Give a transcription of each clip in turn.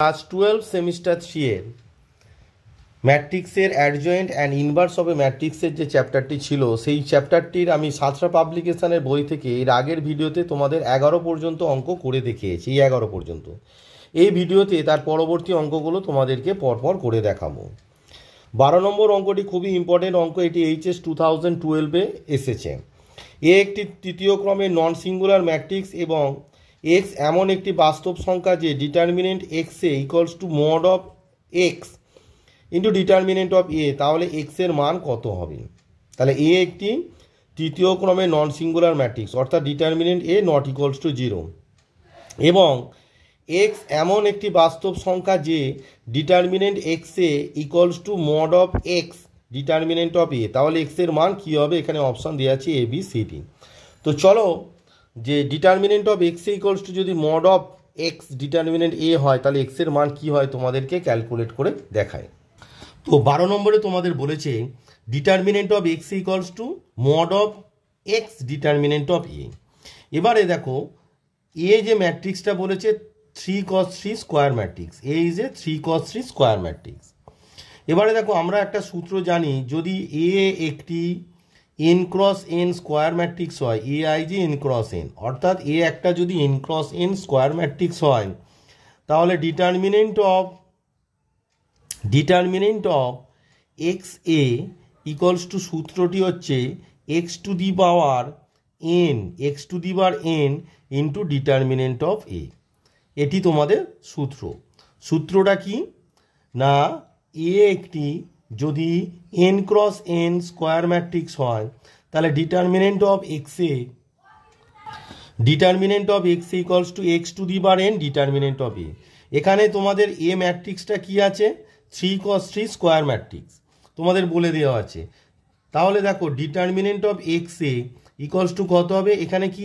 Class 12 semester 3 এর ম্যাট্রিক্সের adjoint and inverse of এ ম্যাট্রিক্সের যে চ্যাপ্টারটি ছিল সেই চ্যাপ্টারটির আমি সাতরা পাবলিকেশনের বই থেকে এর আগের ভিডিওতে তোমাদের 11 পর্যন্ত অঙ্ক করে দেখিয়েছি। 11 পর্যন্ত এই ভিডিওতে তার পরবর্তী অঙ্কগুলো তোমাদেরকে পরপর করে দেখাবো। 12 নম্বর অঙ্কটি খুবই ইম্পর্টেন্ট অঙ্ক, এটি HS 2012-এ এসেছে। এ একটি তৃতীয় ক্রমের নন সিঙ্গুলার ম্যাট্রিক্স এবং এক্স এমন একটি বাস্তব সংখ্যা যে determinant X A equals to mod of X into determinant of A, তাহলে এক্স এর মান কত হবে? তাহলে এ একটি তৃতীয় ক্রমের নন সিঙ্গুলার ম্যাট্রিক্স, অর্থাৎ determinant A not equals to 0, এবং এক্স এমন একটি বাস্তব সংখ্যা যে determinant X A equals to mod of X determinant of A, তাহলে এক্স এর মান কী হবে? এখানে অপশান দেওয়া আছে এ বি সি ডি। তো চলো, যে determinant of X A equals to যদি মড অফ এক্স ডিটারমিনেন্ট এ হয়, তাহলে এক্স এর মান কী হয় তোমাদেরকে ক্যালকুলেট করে দেখায়। তো 12 নম্বরে তোমাদের বলেছে determinant of X equals to mod of X determinant of A. এবারে দেখো এ যে ম্যাট্রিক্সটা বলেছে 3 cos 3 square matrix, A is A 3 cos 3 square matrix. এবারে দেখো আমরা একটা সূত্র জানি, যদি এ একটি n cross n square matrix হয়, এ আই যে n ক্রস n, অর্থাৎ এ একটা যদি n cross n square matrix হয়, তাহলে determinant of X A equals to সূত্রটি হচ্ছে X to the power n into determinant of A. এটি তোমাদের সূত্রটা কি না, এ একটি যদি n cross n square matrix হয়, তাহলে determinant of X equals to X to the power n determinant of এ। এখানে তোমাদের এ ম্যাট্রিক্সটা কি আছে? 3 cos 3 স্কোয়ার ম্যাট্রিক্স তোমাদের বলে দেওয়া আছে। তাহলে দেখো determinant of X A equals to কত হবে? এখানে কি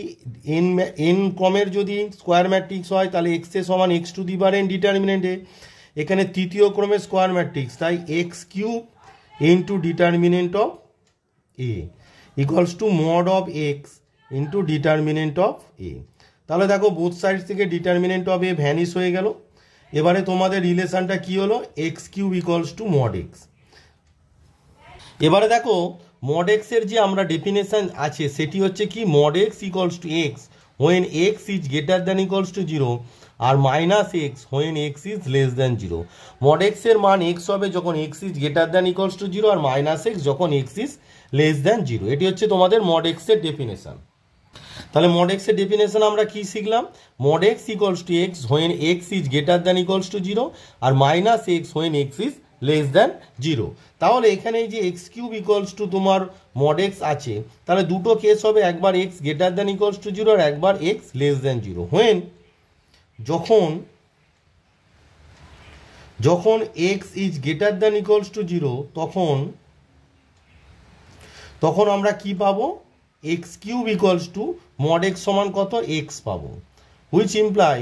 n ক্রমের যদি স্কোয়ার ম্যাট্রিক্স হয়, তাহলে এক্স এ সমান X to the power n determinant A. এখানে তৃতীয় ক্রমের স্কোয়ার ম্যাট্রিক্স, তাই X cube into determinant of A equals to mod of X into determinant of A. তাহলে দেখো বোথ সাইড থেকে ডিটারমিনেন্ট অফ এ ভ্যানিশ হয়ে গেল। এবারে তোমাদের রিলেশনটা কি হলো? X cube equals to mod X. এবারে দেখো মড এক্সের যে আমরা ডেফিনেশন আছে সেটি হচ্ছে কি, mod x equals to x when x is greater than equals to 0 আর minus x when x is less than 0। Mod এক্সের মান এক্স হবে যখন x is greater than equals to 0 আর মাইনাস এক্স যখন এক্স ইজ লেস দ্যান 0। এটি হচ্ছে তোমাদের মড এক্সের ডেফিনেশন। তাহলে মড এক্সের ডেফিনেশন আমরা কি শিখলাম? Mod x equals to x when x is greater than equals to 0 আর minus x when x is less than 0। তাহলে এখানে যে এক্স কিউব ইকুয়ালস টু তোমার মড এক্স আছে, তাহলে দুটো কেস হবে, একবার x greater than equals to 0 আর একবার এক্স লেস দ্যান 0। হোয়েন যখন x is greater than equals to 0, তখন আমরা কি পাবো? X cube equals to mod x সমান কত? এক্স পাবো, which imply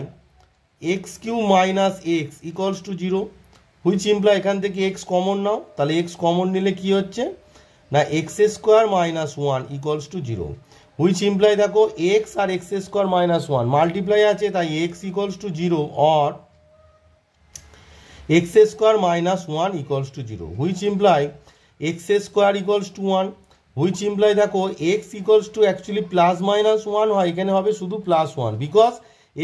x cube minus x equals to 0, which imply এখান থেকে এক্স কমন নাও, তাহলে এক্স কমন নিলে কি হচ্ছে না X square minus 1 equals to 0, which imply দেখো এক্স আর এক্স স্কোয়ার মাইনাস 1 মাল্টিপ্লাই আছে, তাই X equals to 0 or X square minus 1 equals to 0, which imply X square equals to 1, which imply দেখো X equals to actually plus minus 1 হয়, এখানে হবে শুধু plus 1 because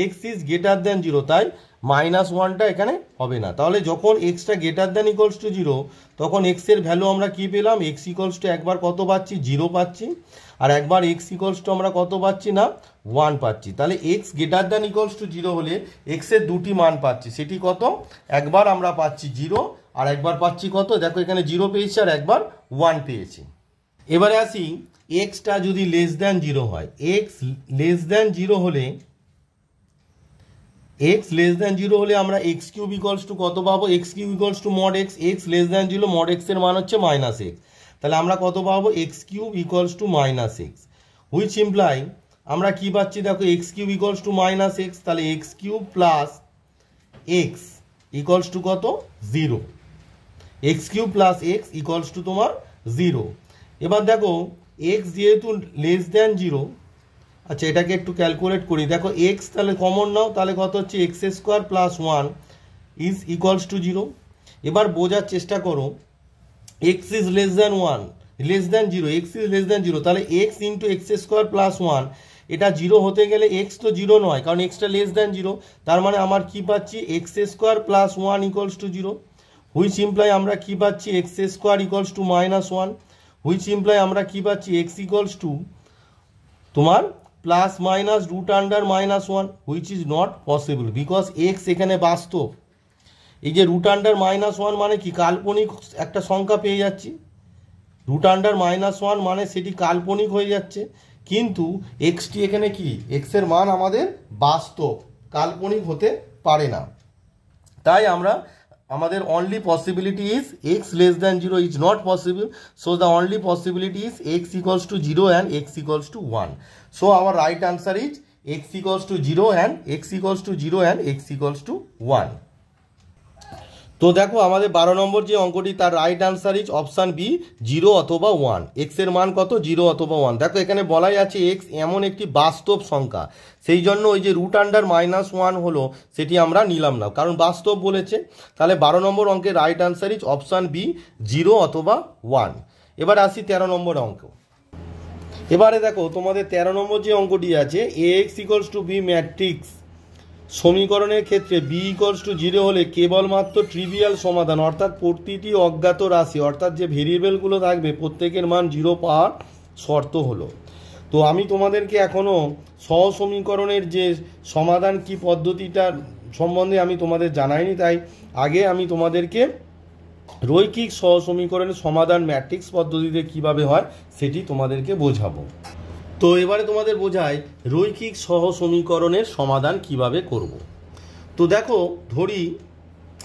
X is greater than 0, তাই minus 1টা এখানে হবে না। তাহলে যখন extra greater than equals to 0, তখন এক্সের ভ্যালু আমরা কি পেলাম? এক্স ইকুয়ালস টু একবার কত পাচ্ছি? 0 পাচ্ছি, আর একবার এক্স ইকুয়ালস টু আমরা কত পাচ্ছি না 1 পাচ্ছি। তাহলে x greater than equals to 0 হলে এক্সের দুটি মান পাচ্ছি, সেটি কত? একবার আমরা পাচ্ছি 0 আর একবার পাচ্ছি কত? দেখো এখানে 0 পেয়েছি আর একবার 1 পেয়েছি। এবারে আসি এক্সটা যদি লেস দ্যান 0 হয়, এক্স লেস দ্যান 0 হলে আমরা এক্স কিউব ইকুয়ালস টু কত পাবো? X cube equals to mod X, X less than 0, mod এক্সের মান হচ্ছে মাইনাস এক্স, তাহলে আমরা কত পাবো? X cube equals to minus X, which imply আমরা কি পাচ্ছি? দেখো X cube equals to minus X, তাহলে X cube plus X equals to কত? 0, X cube plus X equals to তোমার 0। এবার দেখো এক্স যেহেতু লেস দ্যান 0, আচ্ছা এটাকে একটু ক্যালকুলেট করি। দেখো এক্স তাহলে কমন নাও, তাহলে কত হচ্ছে? X square plus 1 is equals to 0। এবার বোঝার চেষ্টা করো, x is less than 1 less than 0, x is less than 0, তাহলে x into x square plus 1, এটা 0 হতে গেলে এক্স তো 0 নয়, কারণ এক্সটা লেস দ্যান 0, তার মানে আমার কি পাচ্ছি x square plus 1 equals to 0, which imply আমরা কি পাচ্ছি x square equals to -1, which imply আমরা কি পাচ্ছি এক্স ইকুয়ালস টু তোমার plus minus root under -1, which is not possible because x এখানে বাস্তব। এই যে রুট আন্ডার -1 মানে কি কাল্পনিক একটা সংখ্যা পেয়ে যাচ্ছি, রুট আন্ডার -1 মানে সেটি কাল্পনিক হয়ে যাচ্ছে, কিন্তু এক্সটি এখানে কি এক্সের মান আমাদের বাস্তব, কাল্পনিক হতে পারে না। তাই আমরা আমাদের only possibility is x less than 0 is not possible, so the only possibility is x equals to 0 and x equals to 1, so our right answer is x equals to 0 and x equals to 0 and x equals to 1। তো দেখো আমাদের 12 number যে অঙ্কটি তার right answer is option B 0 অথবা 1, এক্সের মান কত 0 অথবা 1। দেখো এখানে বলাই আছে এক্স এমন একটি বাস্তব সংখ্যা, সেই জন্য ওই যে রুট আন্ডার -1 হলো সেটি আমরা নিলাম না, কারণ বাস্তব বলেছে। তাহলে 12 নম্বর অঙ্কের right answer is option B 0 অথবা 1। এবার আসি 13 নম্বর অঙ্ক। এবারে দেখো তোমাদের 13 নম্বর যে অঙ্কটি আছে A X equals to B matrix সমীকরণের ক্ষেত্রে বি ইকুয়ালস টু 0 হলে কেবলমাত্র ট্রিভিয়াল সমাধান, অর্থাৎ প্রতিটি অজ্ঞাত রাশি অর্থাৎ যে ভেরিয়েবলগুলো থাকবে প্রত্যেকের মান 0 পাওয়ার শর্ত হলো। তো আমি তোমাদেরকে এখনও সহ সমীকরণের যে সমাধান কি পদ্ধতিটার সম্বন্ধে আমি তোমাদের জানাইনি, তাই আগে আমি তোমাদেরকে রৈখিক সহ সমীকরণের সমাধান ম্যাট্রিক্স পদ্ধতিতে কিভাবে হয় সেটি তোমাদেরকে বোঝাবো। তো এবারে তোমাদের বোঝাই রৈখিক সহ সমীকরণের সমাধান কিভাবে করব। তো দেখো ধরি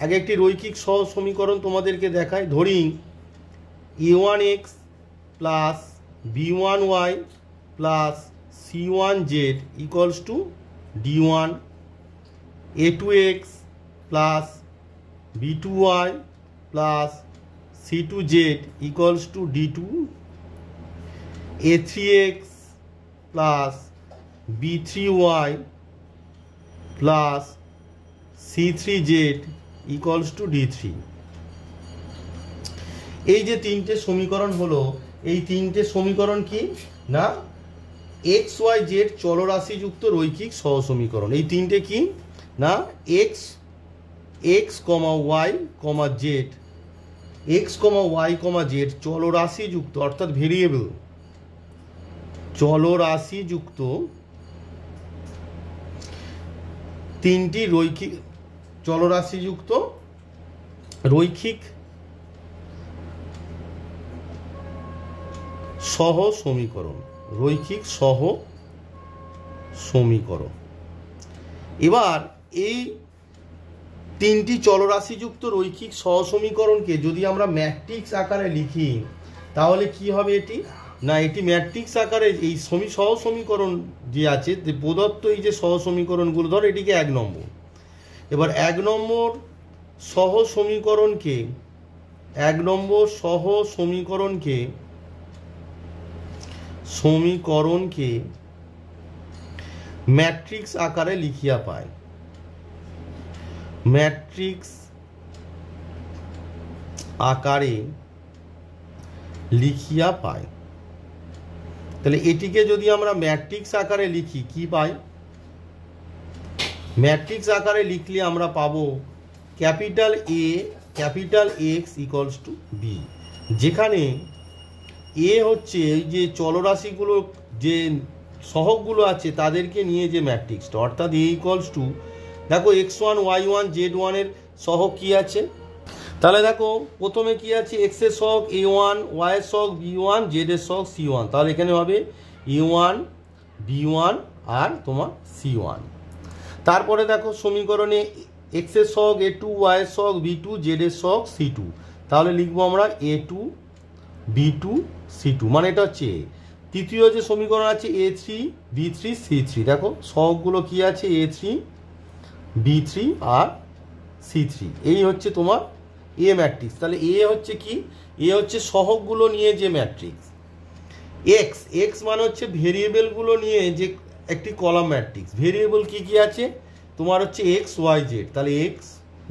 আগে একটি রৈখিক সহ সমীকরণ তোমাদেরকে দেখাই, ধরি a1x plus b1y plus c1z equals to d1, a2x plus b2y plus c2z equals to d2, a3x plus b3y plus c3z equals to d3। এই যে তিনটে সমীকরণ হলো, এই তিনটে সমীকরণ কি না এক্স ওয়াই জেড চলরাশিযুক্ত রৈখিক সহ সমীকরণ। এই তিনটে কি না X Y Z, X Y Z চলরাশিযুক্ত অর্থাৎ ভেরিয়েবল চলরাশিযুক্ত তিনটি চলরাশিযুক্ত রৈখিক সহ সমীকরণ, রৈখিক সহ সমীকরণ। এবার এই তিনটি চলরাশিযুক্ত রৈখিক সহ সমীকরণকে যদি আমরা ম্যাট্রিক্স আকারে লিখি তাহলে কি হবে এটি না এটি ম্যাট্রিক্স আকারে এই সহ সমীকরণ যে আছে প্রদত্ত এই যে সহ সমীকরণগুলো, ধর এটিকে 1 নম্বর, এবার 1 নম্বর সহ সমীকরণকে 1 নম্বর সহ সমীকরণকে ম্যাট্রিক্স আকারে লিখিয়া পায়, ম্যাট্রিক্স আকারে লিখিয়া পায়। তাহলে এটিকে যদি আমরা ম্যাট্রিক্স আকারে লিখি কি পাই, ম্যাট্রিক্স আকারে লিখলে আমরা পাবো capital A capital X equals to B, যেখানে এ হচ্ছে এই যে চলরাশিগুলো যে সহগগুলো আছে তাদেরকে নিয়ে যে ম্যাট্রিক্সটা, অর্থাৎ এ ইকুয়ালস টু দেখো x1 y1 z1 এর সহগ কি আছে, তাহলে দেখো প্রথমে কি আছে x এর সহগ a1, y এর সহগ b1, z এর সহগ c1, তাহলে এখানে হবে a1 b1 আর তোমার c1। তারপরে দেখো সমীকরণে x এর সহগ a2, y এর সহগ b2, z এর সহগ c2, তাহলে লিখবো আমরা a2 b2 c2, মানে এটা হচ্ছে তৃতীয় যে সমীকরণ আছে a3 b3 c3, দেখো সহগগুলো কি আছে a3 b3 আর c3, এই হচ্ছে তোমার এ ম্যাট্রিক্স। তাহলে এ হচ্ছে কি এ হচ্ছে সহগগুলো নিয়ে যে ম্যাট্রিক্স, এক্স মানে হচ্ছে ভেরিয়েবলগুলো নিয়ে যে একটি কলাম ম্যাট্রিক্স। ভেরিয়েবল কি কি আছে তোমার হচ্ছে এক্স ওয়াই জেড, তাহলে এক্স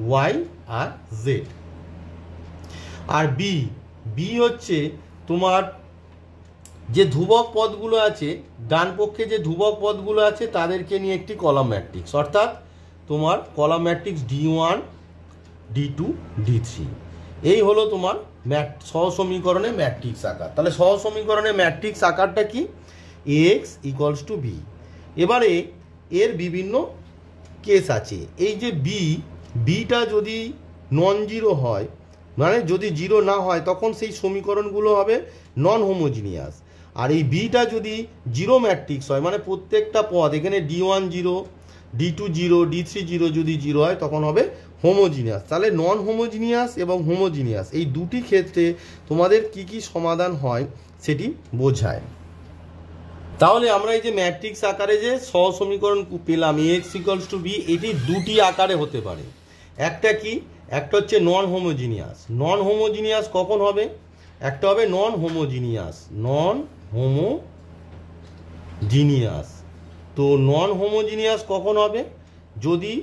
ওয়াই আর জেড। আর বি, বি হচ্ছে তোমার যে ধ্রুবক পদগুলো আছে, ডান পক্ষে যে ধ্রুবক পদগুলো আছে তাদেরকে নিয়ে একটি কলাম ম্যাট্রিক্স, অর্থাৎ তোমার column matrix D1 D2 D3। এই হলো তোমার সহসমীকরণে ম্যাট্রিক্স আকার। তাহলে সহসমীকরণে ম্যাট্রিক্স আকারটা কি? Ax = b। এবারে এর বিভিন্ন কেস আছে। এই যে বিটা যদি নন জিরো হয়, মানে যদি জিরো না হয় তখন সেই সমীকরণগুলো হবে নন হোমোজিনিয়াস। আর এই বিটা যদি জিরো ম্যাট্রিক্স হয়, মানে প্রত্যেকটা পদ এখানে D1 0 D2 0 D3 0 যদি জিরো হয় তখন হবে হোমোজিনিয়াস। তাহলে নন হোমোজিনিয়াস এবং হোমোজিনিয়াস এই দুটি ক্ষেত্রে তোমাদের কি কি সমাধান হয় সেটি বোঝায়। তাহলে আমরা এই যে ম্যাট্রিক্স আকারে যে সহসমীকরণ পেলাম Ax = b, এটি দুটি আকারে হতে পারে। একটা কি? একটা হচ্ছে নন হোমোজিনিয়াস। নন হোমোজিনিয়াস কখন হবে? একটা হবে নন হোমোজিনিয়াস, নন হোমোজিনিয়াস। তো নন হোমোজিনিয়াস কখন হবে? যদি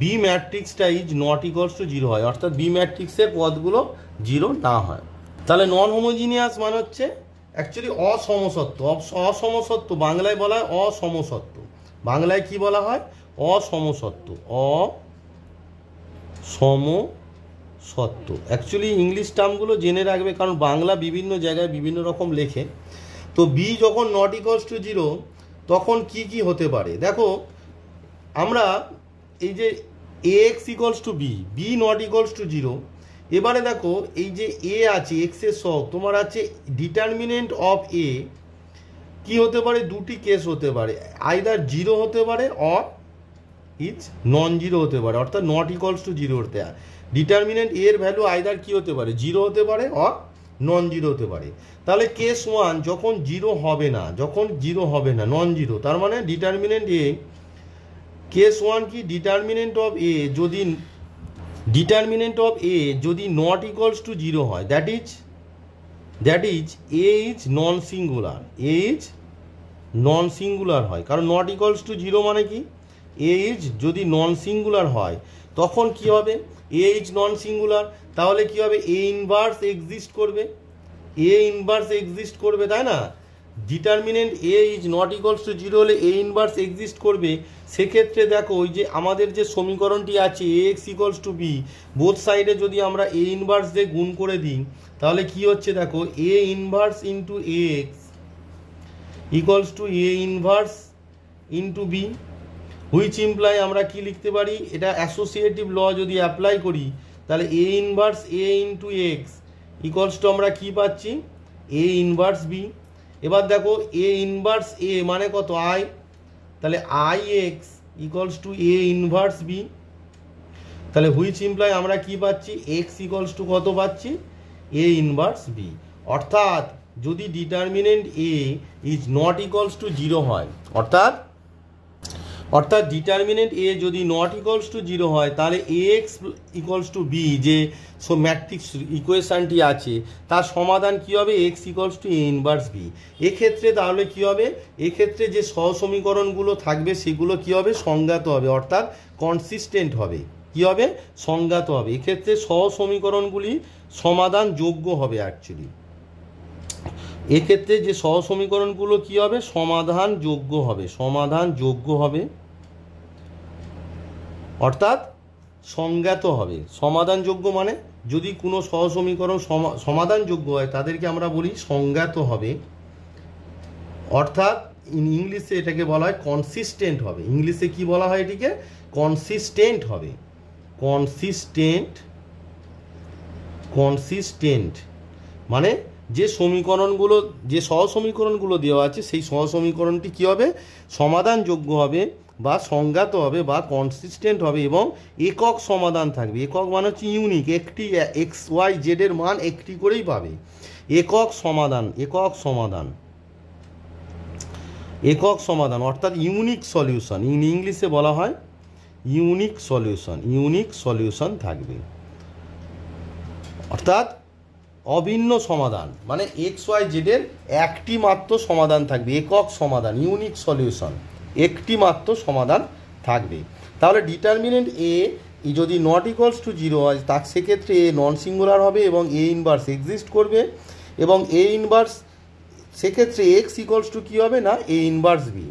বি ম্যাট্রিক্সটা ≠0 হয়, অর্থাৎ বি ম্যাট্রিক্সের পদগুলো জিরো না হয়। তাহলে নন হোমোজিনিয়াস মানে হচ্ছে অ্যাকচুয়ালি অসমসত্ব। অসমসত্ব বাংলায় বলা হয় অসমসত্ব। বাংলায় কি বলা হয়? অসমসত্ব। অসমসত্ব। অ্যাকচুয়ালি ইংলিশ টার্মগুলো জেনে রাখবে, কারণ বাংলা বিভিন্ন জায়গায় বিভিন্ন রকম লেখে। তো বি যখন ≠0 তখন কি কি হতে পারে দেখো। আমরা এই যে Ax = b, b ≠0, এবারে দেখো এই যে এ আছে এক্স এর সহগ, তোমার আছে ডিটারমিনেন্ট অফ এ কি হতে পারে? দুটি কেস হতে পারে, আইদার জিরো হতে পারে অর ইজ নন জিরো হতে পারে, অর্থাৎ ≠0 হতে হয়। ডিটারমিনেন্ট এর ভ্যালু আইদার কি হতে পারে? জিরো হতে পারে অর নন জিরো হতে পারে। তাহলে কেস 1 যখন জিরো হবে না, যখন জিরো হবে না, নন জিরো, তার মানে ডিটারমিনেন্ট এ। কেস 1 কি? ডিটারমিনেন্ট অফ এ যদি ≠0 হয়, that is a is non singular. A is non singular হয়, কারণ ≠0 মানে কি? এ ইজ যদি নন সিঙ্গুলার হয় তখন কি হবে? এ ইজ নন সিঙ্গুলার, তাহলে কি হবে? এ ইনভার্স এক্সিস্ট করবে। এ ইনভার্স এক্সিস্ট করবে, তাই না? ডিটারমিনেন্ট এ ইজ ≠0 হলে এ ইনভার্স এক্সিস্ট করবে। সেক্ষেত্রে দেখো ওই যে আমাদের যে সমীকরণটি আছে Ax = b, বোথ সাইডে যদি আমরা এ ইনভার্স দিয়ে গুণ করে দিই তাহলে কি হচ্ছে দেখো, A inverse into Ax = A inverse into b, which imply আমরা কি লিখতে পারি? এটা অ্যাসোসিয়েটিভ ল যদি অ্যাপ্লাই করি তাহলে A inverse A into x আমরা কি পাচ্ছি? এ ইনভার্স বি। এবার দেখো এ ইনভার্স এ মানে কত? আই, তাহলে Ix = এ ইনভার্স বি। তাহলে হুইচ ইমপ্লাই আমরা কি পাচ্ছি? x = কত পাচ্ছি? এ ইনভার্স বি। অর্থাৎ যদি ডিটারমিনেন্ট এ ইজ ≠0 হয়, অর্থাৎ ডিটারমিনেন্ট এ যদি ≠0 হয় তাহলে Ax = b যে ম্যাট্রিক্স ইকুয়েশনটি আছে তার সমাধান কি হবে? x = A inverse B. এক্ষেত্রে তাহলে কি হবে? এক্ষেত্রে যে সহসমীকরণগুলো থাকবে সেগুলো কি হবে? সংজ্ঞাত হবে, অর্থাৎ কনসিস্টেন্ট হবে। কি হবে? সংজ্ঞাত হবে। এক্ষেত্রে সহসমীকরণগুলি সমাধানযোগ্য হবে। অ্যাকচুয়ালি এক্ষেত্রে যে সহসমীকরণগুলো কি হবে? সমাধানযোগ্য হবে, সমাধানযোগ্য হবে, অর্থাৎ সংজ্ঞাত হবে। সমাধানযোগ্য মানে যদি কোনো সহসমীকরণ সমাধানযোগ্য হয় তাদেরকে আমরা বলি সংজ্ঞাত হবে, অর্থাৎ ইংলিশে এটাকে বলা হয় কনসিস্টেন্ট হবে। ইংলিশে কি বলা হয়? এটিকে কনসিস্টেন্ট হবে। কনসিস্টেন্ট মানে যে সমীকরণগুলো, যে সহসমীকরণগুলো দেওয়া আছে সেই সহসমীকরণটি কী হবে? সমাধানযোগ্য হবে বা সংজ্ঞাত হবে বা কনসিস্টেন্ট হবে এবং একক সমাধান থাকবে। একক মানে হচ্ছে ইউনিক, একটি এক্স ওয়াই জেড এর মান একটি করেই পাবে। একক সমাধান অর্থাৎ ইউনিক সলিউশন। ইংলিশে বলা হয় ইউনিক সলিউশন থাকবে, অর্থাৎ অভিন্ন সমাধান মানে এক্স ওয়াই জেডের একটি মাত্র সমাধান থাকবে, একক সমাধান, ইউনিক সলিউশন, একটি মাত্র সমাধান থাকবে। তাহলে ডিটারমিনেন্ট এ যদি নট ইকুয়ালস টু জিরো হয় তার সেক্ষেত্রে এ নন সিঙ্গুলার হবে এবং এ ইনভার্স এক্সিস্ট করবে, এবং এ ইনভার্স সেক্ষেত্রে এক্স ইকুয়ালস টু কী হবে না এ ইনভার্স বি।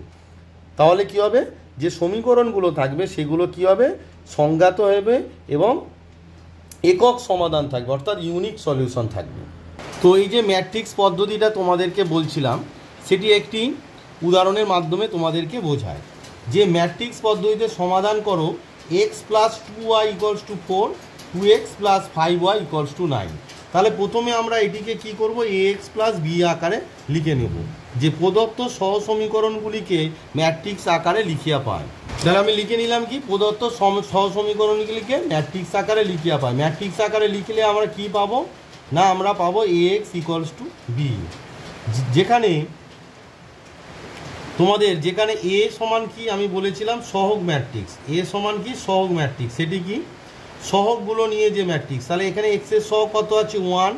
তাহলে কী হবে, যে সমীকরণগুলো থাকবে সেগুলো কী হবে, সংজ্ঞাত হবে এবং একক সমাধান থাকবে, অর্থাৎ ইউনিক সলিউশন থাকবে। তো এই যে ম্যাট্রিক্স পদ্ধতিটা তোমাদেরকে বলছিলাম, সেটি একটি উদাহরণের মাধ্যমে তোমাদেরকে বোঝায় যে ম্যাট্রিক্স পদ্ধতিতে সমাধান করো x plus 2y equals to 4, 2x plus 5y equals to 9। তাহলে প্রথমে আমরা এটিকে কি করব, ax প্লাস বি আকারে লিখে নেব, যে প্রদত্ত সহ সমীকরণগুলিকে ম্যাট্রিক্স আকারে লিখিয়া পায়। তাহলে আমি লিখে নিলাম কি, প্রদত্ত সহ সমীকরণগুলিকে ম্যাট্রিক্স আকারে লিখিয়া পায়। ম্যাট্রিক্স আকারে লিখলে আমরা কি পাবো না, আমরা পাবো ax ইকুয়ালস টু বি, যেখানে তোমাদের যেখানে এ সমান কি আমি বলেছিলাম সহগ ম্যাট্রিক্স, এ সমান কি সহগ ম্যাট্রিক্স, সেটি কি সহগগুলো নিয়ে যে ম্যাট্রিক্স। তাহলে এখানে এক্সের সহগ কত আছে 1,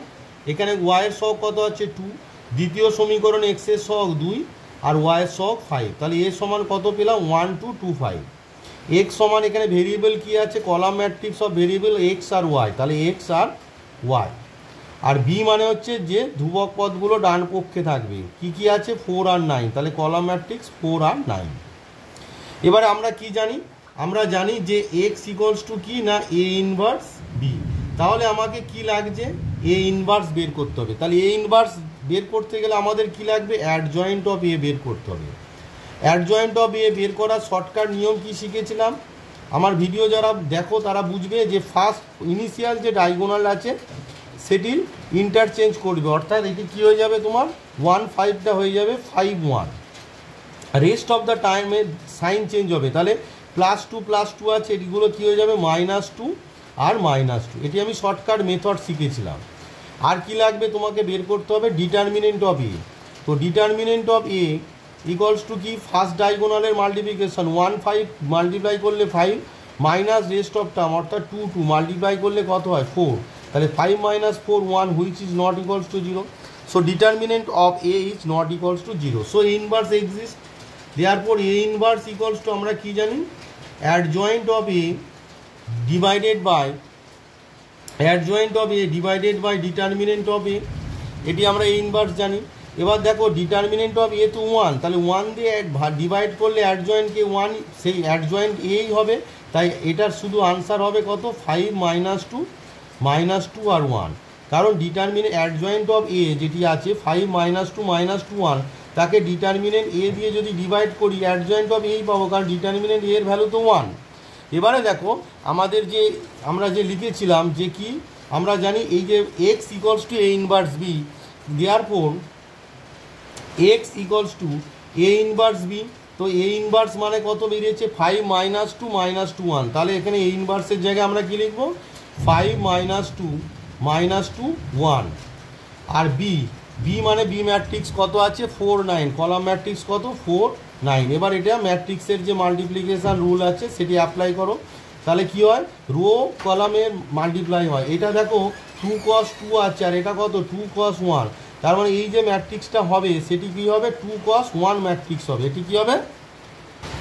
এখানে ওয়াইয়ের সহগ কত আছে 2, দ্বিতীয় সমীকরণ এক্সের সহগ 2 আর ওয়াইয়ের সহগ 5। তাহলে এ সমান কত পেলাম 1 2 2 5। এক্স সমান এখানে ভেরিয়েবল কি আছে, column matrix of variable x আর ওয়াই, তাহলে এক্স আর ওয়াই। আর বি মানে হচ্ছে যে ধ্রুবক পদগুলো ডান পক্ষে থাকবে, কি কি আছে 4 আর 9, তাহলে কলাম ম্যাট্রিক্স 4 আর 9। এবারে আমরা কি জানি, আমরা জানি যে এক্স ইকুয়ালস টু কি না এ ইনভার্স বি। তাহলে আমাকে কি লাগছে, এ ইনভার্স বের করতে হবে। তাহলে এ ইনভার্স বের করতে গেলে আমাদের কি লাগবে, অ্যাডজয়েন্ট অফ এ বের করতে হবে। অ্যাডজয়েন্ট অফ এ বের করার শর্টকাট নিয়ম কি শিখেছিলাম, আমার ভিডিও যারা দেখো তারা বুঝবে যে ফার্স্ট ইনিশিয়াল যে ডায়াগোনাল আছে সেটির ইন্টারচেঞ্জ করবে, অর্থাৎ এটি কী হয়ে যাবে তোমার 1 5টা হয়ে যাবে 5 1, রেস্ট অফ দ্য টাইমে সাইন চেঞ্জ হবে। তাহলে +2 আছে, এটিগুলো কী হয়ে যাবে -2 আর -2। এটি আমি শর্টকাট মেথড শিখেছিলাম। আর কি লাগবে তোমাকে বের করতে হবে, ডিটারমিনেন্ট অফ এ। তো determinant of A equals to কি, ফার্স্ট ডায়াগোনালের মাল্টিপ্লিকেশন 1 5 মাল্টিপ্লাই করলে 5 মাইনাস রেস্ট অফ টার্ম অর্থাৎ 2 2 মাল্টিপ্লাই করলে কত হয় 4, তাহলে 5 - 4 1 which is not equals to 0। So determinant of A is not equals to 0। So inverse exist, therefore A inverse equals to আমরা কি জানি, adjoint of A divided by determinant of A, এটি আমরা এ ইনভার্স জানি। এবার দেখো determinant of A তো 1, তাহলে 1 দিয়ে ডিভাইড করলে অ্যাডজয়েন্টকে 1, সেই অ্যাডজয়েন্ট এই হবে, তাই এটার শুধু আনসার হবে কত 5 - 2 আর 1। কারণ ডিটারমিনেন্ট অ্যাডজয়েন্ট অফ এ যেটি আছে 5 - 2 - 2 1, তাকে ডিটারমিনেন্ট এ দিয়ে যদি ডিভাইড করি অ্যাডজয়েন্ট অফ এই পাবো, কারণ ডিটারমিনেন্ট এর ভ্যালু তো 1। এবারে দেখো আমাদের যে আমরা যে লিখেছিলাম যে কি, আমরা জানি এই যে x equals to A inverse B, therefore x equals to A inverse B. তো এ ইনভার্স মানে কত বেরিয়েছে 5 - 2 - 2 1। তাহলে এখানে এ ইনভার্সের জায়গায় আমরা কি লিখবো 5 - 2 - 2 1। আর বি মানে বি ম্যাট্রিক্স কত আছে 4 9, কলাম ম্যাট্রিক্স কত 4 9। এবার এটা ম্যাট্রিক্সের যে মাল্টিপ্লিকেশান রুল আছে সেটি অ্যাপ্লাই করো, তাহলে কি হয় রো কলামের মাল্টিপ্লাই হয়। এটা দেখো 2 cos 2 আছে আর এটা কত 2 cos 1, তার মানে এই যে ম্যাট্রিক্সটা হবে সেটি কি হবে 2 cos 1 ম্যাট্রিক্স হবে। এটি কি হবে,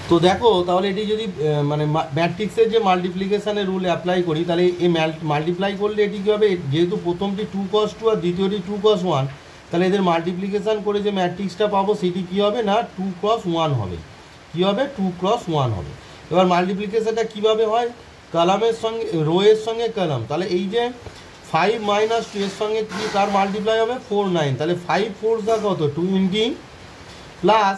তো দেখো তাহলে এটি যদি মানে ম্যাট্রিক্সের যে মাল্টিপ্লিকেশানের রুল অ্যাপ্লাই করি, তাহলে এই মাল্টিপ্লাই করলে এটি কী হবে, যেহেতু প্রথমটি 2 cos 2 আর দ্বিতীয়টি 2 cos 1, তাহলে এদের মাল্টিপ্লিকেশান করে যে ম্যাট্রিক্সটা পাবো সেটি কী হবে না 2 cross 1 হবে। কী হবে 2 cross 1 হবে। এবার মাল্টিপ্লিকেশানটা কীভাবে হয়, কলামের সঙ্গে রোয়ের সঙ্গে কলাম, তাহলে এই যে 5 - 2 এর সঙ্গে কি তার মাল্টিপ্লাই হবে 4 9, তাহলে 5 4 কত 20 প্লাস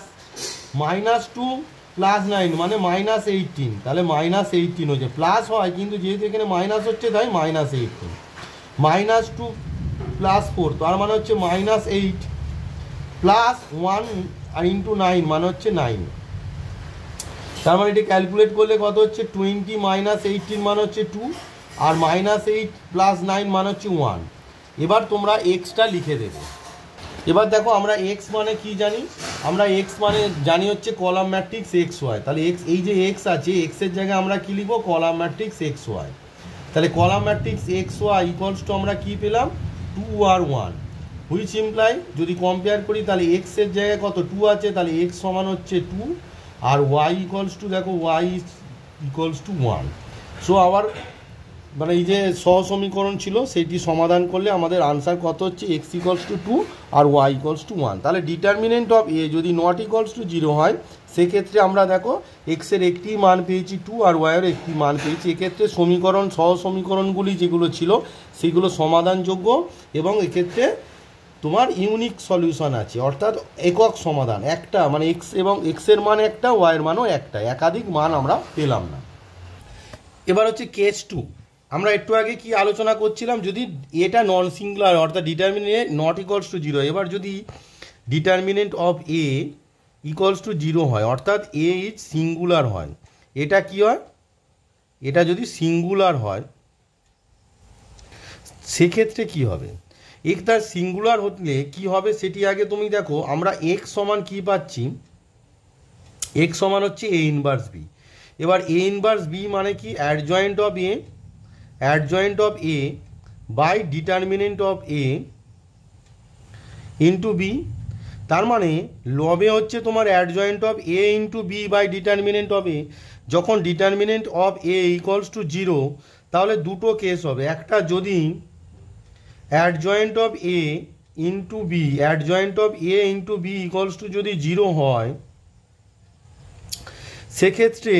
-2 প্লাস 9 মানে -18, তাহলে -18 হচ্ছে, প্লাস হয় কিন্তু যেহেতু এখানে মাইনাস হচ্ছে তাই -18, -2 প্লাস 4 তার মানে হচ্ছে -8 প্লাস 1 আর ইন্টু 9 মানে হচ্ছে 9। তার মানে এটি ক্যালকুলেট করলে কত হচ্ছে 20 - 18 মানে হচ্ছে 2 আর -8 প্লাস 9 মানে হচ্ছে 1। এবার তোমরা এক্সটা লিখে দেবে। এবার দেখো আমরা এক্স মানে কি জানি, আমরা এক্স মানে জানি হচ্ছে কলাম ম্যাট্রিক্স এক্স ওয়াই। তাহলে এক্স এই যে এক্স আছে এক্সের জায়গায় আমরা কী লিখবো কলাম ম্যাট্রিক্স এক্স ওয়াই। তাহলে column matrix x y equals to আমরা কী পেলাম 2 আর 1, হুইচ ইমপ্লাই যদি কম্পেয়ার করি তাহলে এক্সের জায়গায় কত 2 আছে, তাহলে এক্স সমান হচ্ছে 2 আর ওয়াই ইকুয়ালস টু দেখো ওয়াই ইকুয়ালস টু 1। সো আবার মানে এই যে সহসমীকরণ ছিল সেইটি সমাধান করলে আমাদের আনসার কত হচ্ছে, এক্স ইকলস টু 2 আর ওয়াই ইকলস টু 1। তাহলে ডিটারমিনেন্ট অফ এ যদি নট ইকলস টু 0 হয় সেক্ষেত্রে আমরা দেখো এক্সের একটি মান পেয়েছি 2 আর ওয়াইয়ের একটি মান পেয়েছি। এক্ষেত্রে সমীকরণ সহসমীকরণগুলি যেগুলো ছিল সেগুলো সমাধানযোগ্য এবং এক্ষেত্রে তোমার ইউনিক সলিউশন আছে, অর্থাৎ একক সমাধান একটা, মানে এক্স এবং এক্সের মান একটা, ওয়াইয়ের মানও একটা, একাধিক মান আমরা পেলাম না। এবার হচ্ছে কেস 2। আমরা একটু আগে কি আলোচনা করছিলাম, যদি এটা নন সিঙ্গুলার অর্থাৎ ডিটারমিনেন্ট নট ইকলস টু 0, এবার যদি determinant of A equals to 0 হয় অর্থাৎ এ ইজ সিঙ্গুলার হয়, এটা কি হয়, এটা যদি সিঙ্গুলার হয় সেক্ষেত্রে কি হবে, একটা সিঙ্গুলার হলে কি হবে সেটি আগে তুমি দেখো। আমরা এক্স সমান কি পাচ্ছি, এক্স সমান হচ্ছে এ ইনভার্স বি। এবার এ ইনভার্স বি মানে কি, adjoint of A, adjoint of A by determinant of A into B. তার মানে লবে হচ্ছে তোমার adjoint of A into B by determinant of A. যখন determinant of A equals to 0 তাহলে দুটো কেস হবে, একটা যদি adjoint of A into B, adjoint of A into B equals to যদি 0 হয় সেক্ষেত্রে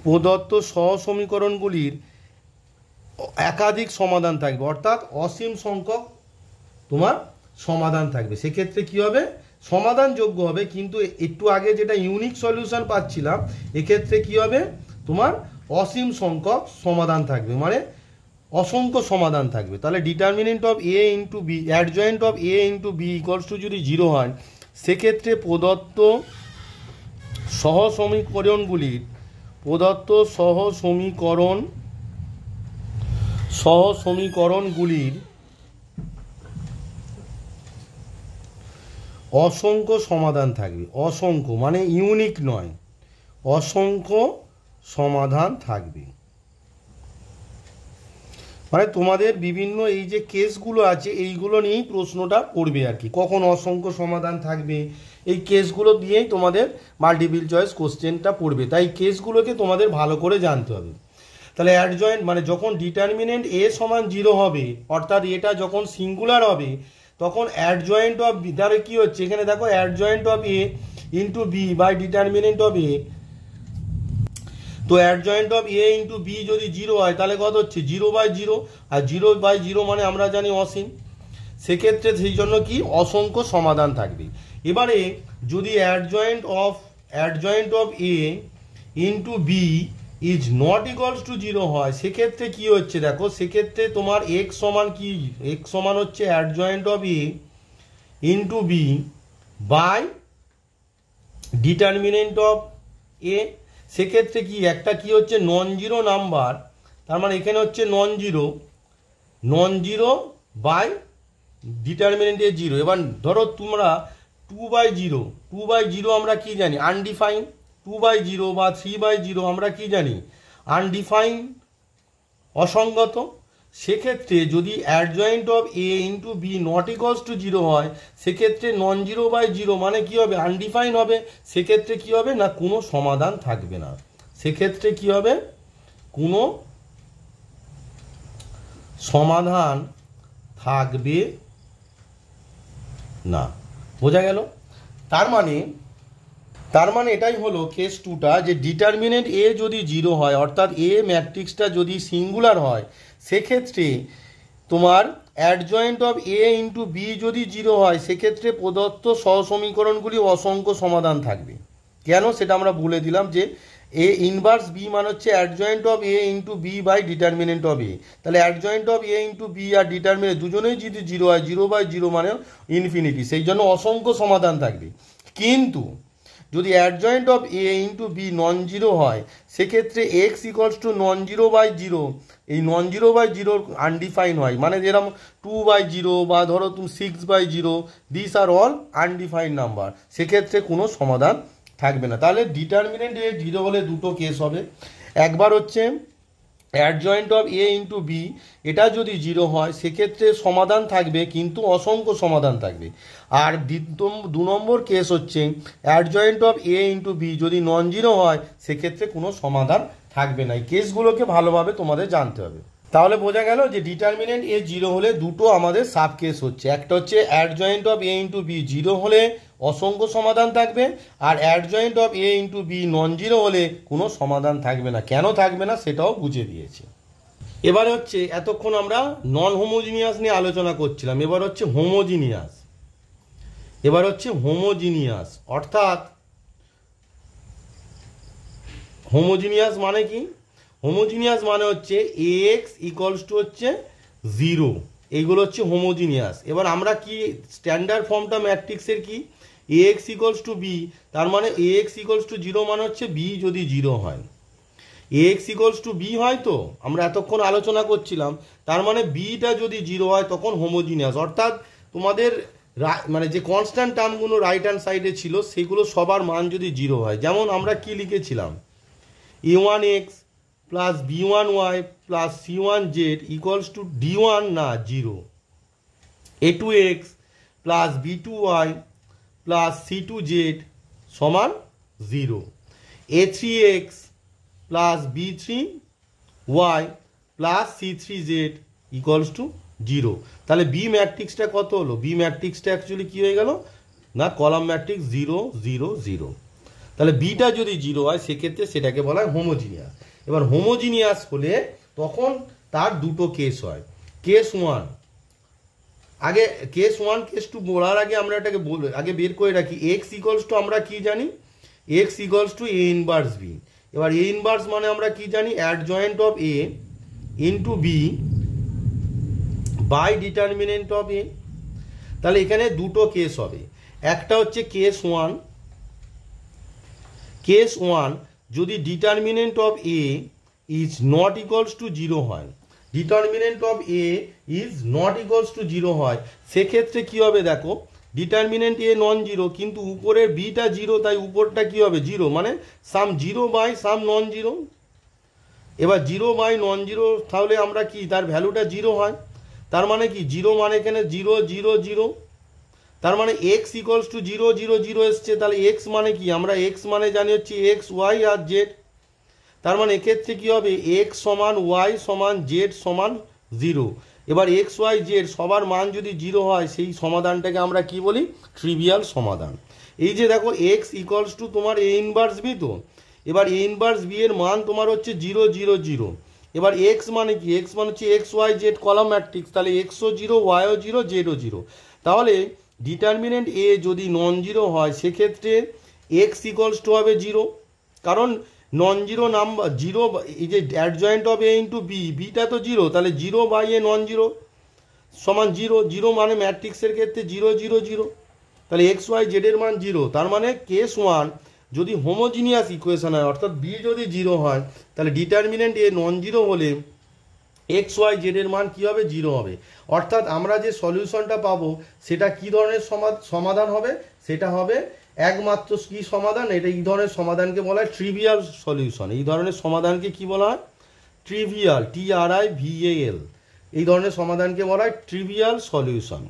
প্রদত্ত সহসমীকরণগুলির একাধিক সমাধান থাকবে, অর্থাৎ অসীম সংখ্যক তোমার সমাধান থাকবে। সেক্ষেত্রে কি হবে, সমাধানযোগ্য হবে, কিন্তু একটু আগে যেটা ইউনিক সলিউশন পাচ্ছিলাম এক্ষেত্রে কি হবে, তোমার অসীম সংখ্যক সমাধান থাকবে, মানে অসংখ্য সমাধান থাকবে। তাহলে determinant of A into B, adjoint of A into B equals to যদি 0 হয় সেক্ষেত্রে প্রদত্ত সহসমীকরণগুলির অসংখ্য সমাধান থাকবে, অসংখ্য মানে ইউনিক নয়, অসংখ্য সমাধান থাকবে। মানে তোমাদের বিভিন্ন এই যে কেসগুলো আছে এইগুলো নিয়েই প্রশ্নটা পড়বে আর কি, কখন অসংখ্য সমাধান থাকবে এই কেসগুলো দিয়েই তোমাদের মাল্টিপল চয়েস কোশ্চেনটা পড়বে, তাই কেসগুলোকে তোমাদের ভালো করে জানতে হবে। তাহলে অ্যাডজয়েন্ট মানে যখন ডিটারমিনেন্ট এ সমান 0 হবে অর্থাৎ এটা যখন সিঙ্গুলার হবে তখন অ্যাডজয়েন্ট অফ বি, তাহলে কী হচ্ছে এখানে দেখো adjoint of A into B by determinant of A. তো adjoint of A into B যদি 0 হয় তাহলে কত হচ্ছে 0/0, আর 0/0 মানে আমরা জানি অসীম, সেক্ষেত্রে সেই জন্য কি অসংখ্য সমাধান থাকবে। এবারে যদি adjoint of A into B is not equals to 0 হয় সেক্ষেত্রে কি হচ্ছে দেখো, সেক্ষেত্রে তোমার এক্স সমান কি, এক্স সমান হচ্ছে adjoint of A into B by determinant of A. সেক্ষেত্রে কি একটা কি হচ্ছে নন জিরো নাম্বার, তার মানে এখানে হচ্ছে নন জিরো বাই ডিটারমিনেন্ট এ 0। এবার ধরো তোমরা 2/0 আমরা কি জানি আনডিফাইন, 2/0 বা 3/0 আমরা কি জানি আনডিফাইন, অসংগত। সেক্ষেত্রে যদি adjoint of A into B not equals to 0 হয় সেক্ষেত্রে নন 0/0 মানে কি হবে আনডিফাইন হবে, সেক্ষেত্রে কি হবে না কোনো সমাধান থাকবে না, সেক্ষেত্রে কি হবে কোনো সমাধান থাকবে না। বোঝা গেল? তার মানে এটাই হলো কেস 2টা, যে ডিটারমিনেন্ট এ যদি 0 হয় অর্থাৎ এ ম্যাট্রিক্সটা যদি সিঙ্গুলার হয় সেক্ষেত্রে তোমার adjoint of A into B যদি 0 হয় সেক্ষেত্রে প্রদত্ত সহসমীকরণগুলি অসংখ্য সমাধান থাকবে। কেন সেটা আমরা বলে দিলাম, যে এ ইনভার্স বি মানে হচ্ছে adjoint of A into B by determinant of A. তাহলে adjoint of A into B আর ডিটারমিনেন্ট দুজনেই যদি 0 হয় 0/0 মানে ইনফিনিটি, সেই জন্য অসংখ্য সমাধান থাকবে। কিন্তু যদি adjoint of A into B non zero হয় সেক্ষেত্রে এক্স ইকুয়ালস টু নন 0/0, এই নন 0/0 আনডিফাইন হয়, মানে যেরকম 2/0 বা ধরো তুমি 6/0, this are all undefine number, সেক্ষেত্রে কোনো সমাধান থাকবে না। তাহলে ডিটারমিনেন্ট এ 0 হলে দুটো কেস হবে, একবার হচ্ছে adjoint of A into B এটা যদি জিরো হয় সেক্ষেত্রে সমাধান থাকবে, কিন্তু অসংখ্য সমাধান থাকবে। আর 2 নম্বর কেস হচ্ছে adjoint of A into B যদি নন জিরো হয় সেক্ষেত্রে কোনো সমাধান থাকবে না। এই কেসগুলোকে ভালোভাবে তোমাদের জানতে হবে। তাহলে বোঝা গেল যে ডিটারমিনেন্ট এ জিরো হলে দুটো আমাদের সাব কেস হচ্ছে, একটা হচ্ছে adjoint of A into B zero হলে অসংখ্য সমাধান থাকবে, আর adjoint of A into B non zero হলে কোনো সমাধান থাকবে না। কেন থাকবে না সেটাও বুঝে দিয়েছে। এবারে হচ্ছে এতক্ষণ আমরা নন হোমোজিনিয়াস নিয়ে আলোচনা করছিলাম, এবার হচ্ছে হোমোজিনিয়াস। অর্থাৎ হোমোজিনিয়াস মানে কি? হোমোজিনিয়াস মানে হচ্ছে এক্স ইকুয়ালস টু হচ্ছে জিরো, এইগুলো হচ্ছে হোমোজিনিয়াস। এবার আমরা কি স্ট্যান্ডার্ড ফর্মটা ম্যাট্রিক্সের কি এক্স ইকুয়ালস টু বি, তার মানে এক্স ইকুয়ালস টু জিরো মানে হচ্ছে বি যদি জিরো হয়, এক্স ইকুয়ালস টু বি হয়, তো আমরা এতক্ষণ আলোচনা করছিলাম, তার মানে বিটা যদি জিরো হয় তখন হোমোজিনিয়াস। অর্থাৎ তোমাদের মানে যে কনস্ট্যান্ট টার্মগুলো রাইট হ্যান্ড সাইডে ছিল সেগুলো সবার মান যদি জিরো হয়, যেমন আমরা কি লিখেছিলাম A one X plus B one Y plus C one Z equals to D one না zero, A two X plus B two Y plus C two Z সমান zero, A three X plus B three Y plus C three Z equals to zero. তাহলে B ম্যাট্রিক্সটা কত হলো? B ম্যাট্রিক্সটা actually কী হয়ে গেল না column matrix 0 0 0। তাহলে beta যদি জিরো হয় সেক্ষেত্রে সেটাকে বলা হয় হোমোজিনিয়াস। এবার হোমোজিনিয়াস হলে তখন তার দুটো কেস হয়। কেস ওয়ান, আগে কেস ওয়ান কেস টু বলার আগে আমরা এটাকে আগে বের করে রাখি এক্স ইকুয়ালস টু আমরা কি জানি, X equals to A inverse B. এবার এ ইনভার্স মানে আমরা কি জানি adjoint of A into B by determinant of A. তাহলে এখানে দুটো কেস হবে, একটা হচ্ছে কেস ওয়ান যদি determinant of A is not equals to zero হয়, determinant of A is not equals to zero হয়, সেক্ষেত্রে কি হবে দেখো ডিটারমিনেন্ট এ নন জিরো কিন্তু উপরের বিটা জিরো, তাই উপরটা কি হবে জিরো, মানে some zero by some non zero. এবার জিরো বাই নন জিরো তাহলে আমরা কি তার ভ্যালুটা জিরো হয়, তার মানে কি জিরো মানে এখানে জিরো জিরো জিরো, তার মানে x equals to zero zero zero এসছে। তাহলে এক্স মানে কি আমরা এক্স মানে জানি হচ্ছে এক্স ওয়াই আর জেড, তার মানে এক্ষেত্রে কি হবে এক্স সমান ওয়াই সমান জেড সমান জিরো। এবার এক্স ওয়াই জেড সবার মান যদি জিরো হয় সেই সমাধানটাকে আমরা কি বলি ট্রিভিয়াল সমাধান। এই যে দেখো এক্স ইকুয়ালস টু তোমার এ ইনভার্স বি, তো এবার এ ইনভার্স বি এর মান তোমার হচ্ছে জিরো জিরো জিরো। এবার এক্স মানে কি এক্স মানে হচ্ছে x Y z column matrix, তাহলে এক্সও জিরো ওয়াইও জিরো জেডও জিরো। তাহলে ডিটারমিনেন্ট এ যদি নন জিরো হয় সেক্ষেত্রে এক্স ইকুয়ালস টু হবে জিরো, কারণ নন জিরো নাম্বার জিরো, এই যে adjoint of A into B, বিটা তো জিরো, তাহলে zero by A non zero সমান জিরো, জিরো মানে ম্যাট্রিক্সের ক্ষেত্রে জিরো জিরো জিরো, তাহলে এক্স ওয়াই জেডের মান জিরো। তার মানে কেস ওয়ান যদি হোমোজিনিয়াস ইকুয়েশন হয় অর্থাৎ বি যদি জিরো হয় তাহলে ডিটারমিনেন্ট এ নন জিরো হলে এক্স ওয়াই জেডের মান কী হবে জিরো হবে। অর্থাৎ আমরা যে সলিউশনটা পাবো সেটা কী ধরনের সমাধান হবে, সেটা হবে একমাত্র কি সমাধান, এটা এই ধরনের সমাধানকে বলা হয় ট্রিভিয়াল সলিউশন। এই ধরনের সমাধানকে কি বলা হয় ট্রিভিয়াল, TRIVAL, এই ধরনের সমাধানকে বলা হয় ট্রিভিয়াল সলিউশন।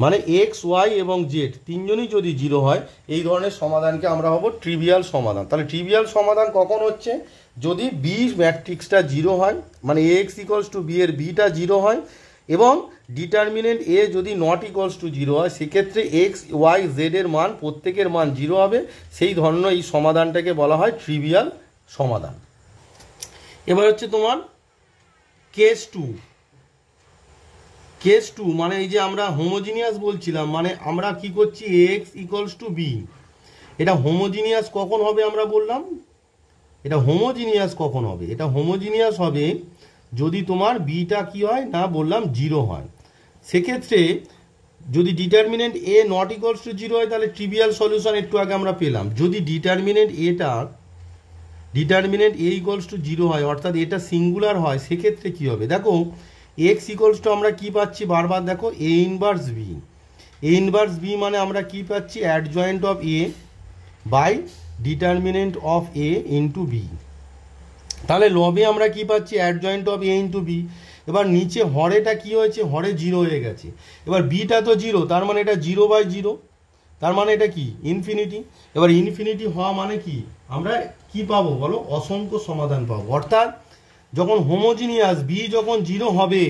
মানে এক্স ওয়াই এবং জেড তিনজনই যদি জিরো হয় এই ধরনের সমাধানকে আমরা ভাবো ট্রিভিয়াল সমাধান। তাহলে ট্রিভিয়াল সমাধান কখন হচ্ছে যদি বি ম্যাট্রিক্সটা জিরো হয়, মানে এ এক্স ইকুয়ালস টু বি এর বিটা জিরো হয় এবং ডিটারমিনেন্ট এ যদি নট ইকুয়ালস টু জিরো হয় সেক্ষেত্রে এক্স ওয়াই জেড এর মান প্রত্যেকের মান জিরো হবে, সেই ধরনের এই সমাধানটাকে বলা হয় ট্রিভিয়াল সমাধান। এবার হচ্ছে তোমার কেস টু, মানে এই যে আমরা হোমোজিনিয়াস বলছিলাম, মানে আমরা কি করছি এক্স ইকুয়ালস টু বি, এটা হোমোজিনিয়াস কখন হবে আমরা বললাম, এটা হোমোজিনিয়াস কখন হবে, এটা হোমোজিনিয়াস হবে যদি তোমার বিটা কি হয় না বললাম জিরো হয়। সেক্ষেত্রে যদি determinant A not equals to zero হয় তাহলে ট্রিভিয়াল সলিউশন একটু আগে আমরা পেলাম। যদি determinant A equals to zero হয় অর্থাৎ এটা সিঙ্গুলার হয় সেক্ষেত্রে কি হবে দেখো এক্স ইকুয়ালস টু আমরা কি পাচ্ছি বারবার দেখো এ ইনভার্স বি মানে আমরা কি পাচ্ছি adjoint of A by determinant of A into B. তাহলে লবে আমরা কি পাচ্ছি, adjoint of A into B. এবার নিচে হরেটা কি হয়েছে, হরে জিরো হয়ে গেছে। এবার বিটা তো জিরো, তার মানে এটা 0/0, তার মানে এটা কি ইনফিনিটি। এবার ইনফিনিটি হওয়া মানে কি, আমরা কি পাবো বলো, অসংখ্য সমাধান পাবো। অর্থাৎ যখন হোমোজিনিয়াস বি যখন জিরো হবে,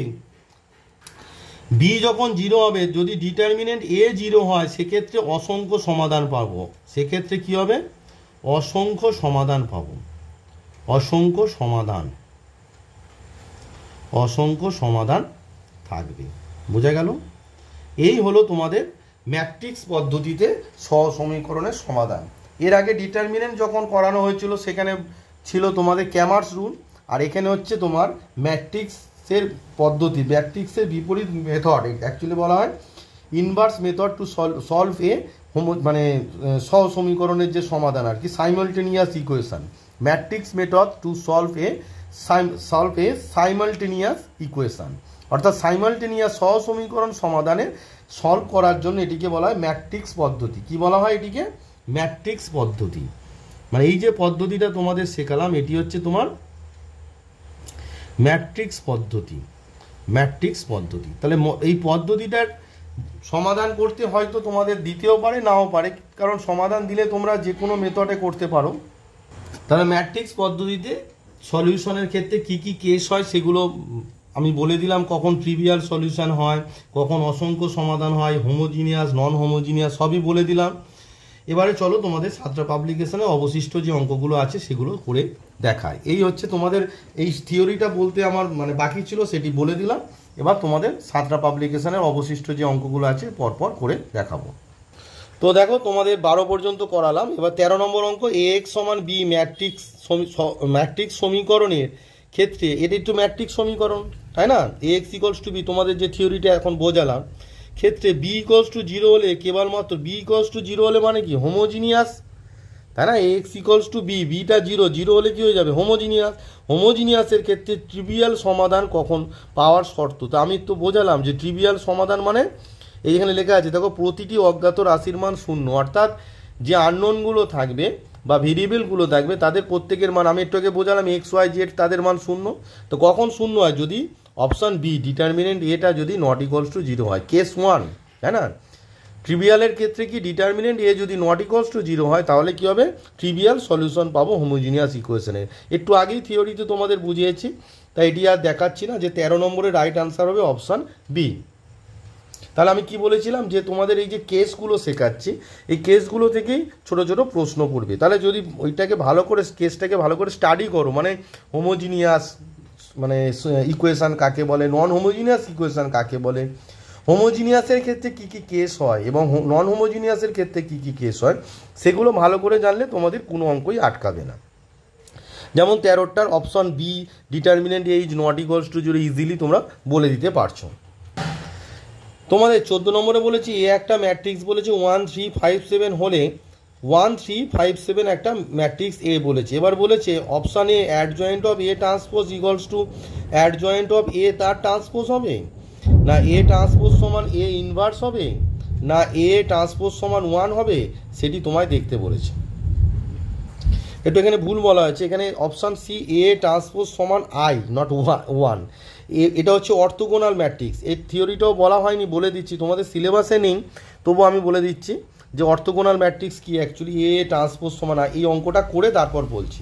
বি যখন জিরো হবে, যদি ডিটারমিনেন্ট এ জিরো হয়, সেক্ষেত্রে অসংখ্য সমাধান পাবো। সেক্ষেত্রে কি হবে, অসংখ্য সমাধান পাবো, অসংখ্য সমাধান, অসংখ্য সমাধান থাকবে। বোঝা গেল? এই হলো তোমাদের ম্যাট্রিক্স পদ্ধতিতে সহসমীকরণের সমাধান। এর আগে ডিটারমিনেন্ট যখন করানো হয়েছিল সেখানে ছিল তোমাদের ক্যামার্স রুল, আর এখানে হচ্ছে তোমার ম্যাট্রিক্সের পদ্ধতি, ম্যাট্রিক্সের বিপরীত মেথড, অ্যাকচুয়ালি বলা হয় inverse method to solve a মানে সহসমীকরণের যে সমাধান আর কি, simultaneous equation, matrix method to solve a simultaneous equation. অর্থাৎ সাইমালটেনিয়াস সহসমীকরণ সমাধানে সলভ করার জন্য এটিকে বলা হয় ম্যাট্রিক্স পদ্ধতি। কি বলা হয় এটিকে, ম্যাট্রিক্স পদ্ধতি। মানে এই যে পদ্ধতিটা তোমাদের শেখালাম, এটি হচ্ছে তোমার ম্যাট্রিক্স পদ্ধতি, ম্যাট্রিক্স পদ্ধতি। তাহলে এই পদ্ধতিটার সমাধান করতে হয়তো তোমাদের দিতেও পারে, নাও পারে, কারণ সমাধান দিলে তোমরা যে কোনো মেথডে করতে পারো। তাহলে ম্যাট্রিক্স পদ্ধতিতে সলিউশনের ক্ষেত্রে কি কি কেস হয় সেগুলো আমি বলে দিলাম, কখন ট্রিভিয়াল সলিউশন হয়, কখন অসংখ্য সমাধান হয়, হোমোজিনিয়াস, নন হোমোজিনিয়াস, সবই বলে দিলাম। এবারে চলো তোমাদের সাতটা পাবলিকেশনে অবশিষ্ট যে অঙ্কগুলো আছে সেগুলো করে দেখায়। এই হচ্ছে তোমাদের এই থিওরিটা বলতে আমার মানে বাকি ছিল, সেটি বলে দিলাম। এবার তোমাদের সাতটা পাবলিকেশনের অবশিষ্ট যে অঙ্কগুলো আছে পরপর করে দেখাবো। তো দেখো তোমাদের 12 পর্যন্ত করালাম। এবার 13 নম্বর অঙ্ক, এ এক্স সমান বি ম্যাট্রিক্স সমীকরণের ক্ষেত্রে, এটা একটু ম্যাট্রিক্স সমীকরণ, তাই না? এ এক্স ইকলস টু বি, তোমাদের যে থিওরিটা এখন বোঝালাম, ক্ষেত্রে বি ইকলস টু 0 হলে, কেবলমাত্র বি ইকলস টু 0 হলে মানে কি হোমোজিনিয়াস, তাই না? এক্স ইকলস টু বি, বিটা 0 হলে কি হয়ে যাবে, হোমোজিনিয়াস। হোমোজিনিয়াসের ক্ষেত্রে ট্রিভিয়াল সমাধান কখন পাওয়ার শর্ত। তো আমি তো বোঝালাম যে ট্রিভিয়াল সমাধান মানে এই এখানে লেখা আছে দেখো, প্রতিটি অজ্ঞাত রাশির মান 0, অর্থাৎ যে আননোনগুলো থাকবে বা ভেরিয়েবলগুলো থাকবে তাদের প্রত্যেকের মান, আমি একটু আগে বোঝালাম এক্স ওয়াই জেড, তাদের মান 0। তো কখন 0 হয়, যদি অপশান বি ডিটারমিনেন্ট এটা যদি নট ইকলস টু 0 হয়, কেস 1, তাই না? ট্রিভিয়ালের ক্ষেত্রে কি ডিটারমিনেন্ট এ যদি নট ইকলস টু 0 হয়, তাহলে কি হবে, ট্রিভিয়াল সলিউশন পাবো হোমোজিনিয়াস ইকুয়েশনের। একটু আগেই থিওরিতে তোমাদের বুঝিয়েছি, তাই এটি আর দেখাচ্ছি না। যে 13 নম্বরের রাইট আনসার হবে অপশান বি। তাহলে আমি কি বলেছিলাম, যে তোমাদের এই যে কেসগুলো শেখাচ্ছি, এই কেসগুলো থেকেই ছোট ছোট প্রশ্ন পড়বে। তাহলে যদি ওইটাকে ভালো করে, কেসটাকে ভালো করে স্টাডি করো, মানে হোমোজিনিয়াস মানে ইকুয়েশান কাকে বলে, নন হোমোজিনিয়াস ইকুয়েশান কাকে বলে, হোমোজিনিয়াসের ক্ষেত্রে কী কী কেস হয় এবং নন হোমোজিনিয়াসের ক্ষেত্রে কী কী কেস হয়, সেগুলো ভালো করে জানলে তোমাদের কোনো অঙ্কই আটকাবে না। যেমন 13টার option B determinant A is not equals to 0 easily তোমরা বলে দিতে পারছো। তোমাদের 14 নম্বরে বলেছি এ একটা ম্যাট্রিক্স বলেছে 1 3 5 7 হলে 1 3 5 7 একটা ম্যাট্রিক্স এ বলেছে। এবার বলেছে option A adjoint of A transpose equals to adjoint of A তার ট্রান্সপোজ হবে, না এ ট্রান্সপোজ সমান এ ইনভার্স হবে, না এ ট্রান্সপোজ সমান 1 হবে, সেটি তোমায় দেখতে বলেছে। একটু এখানে ভুল বলা হয়েছে, এখানে অপশান সি এ ট্রান্সপোজ সমান আই নট 1, এটা হচ্ছে অর্থোগোনাল ম্যাট্রিক্স। এর থিওরিটাও বলা হয়নি, বলে দিচ্ছি, তোমাদের সিলেবাসে নেই, তবু আমি বলে দিচ্ছি যে অর্থোগোনাল ম্যাট্রিক্স কি, অ্যাকচুয়ালি এ ট্রান্সপোজ সমান আই। এই অঙ্কটা করে তারপর বলছি।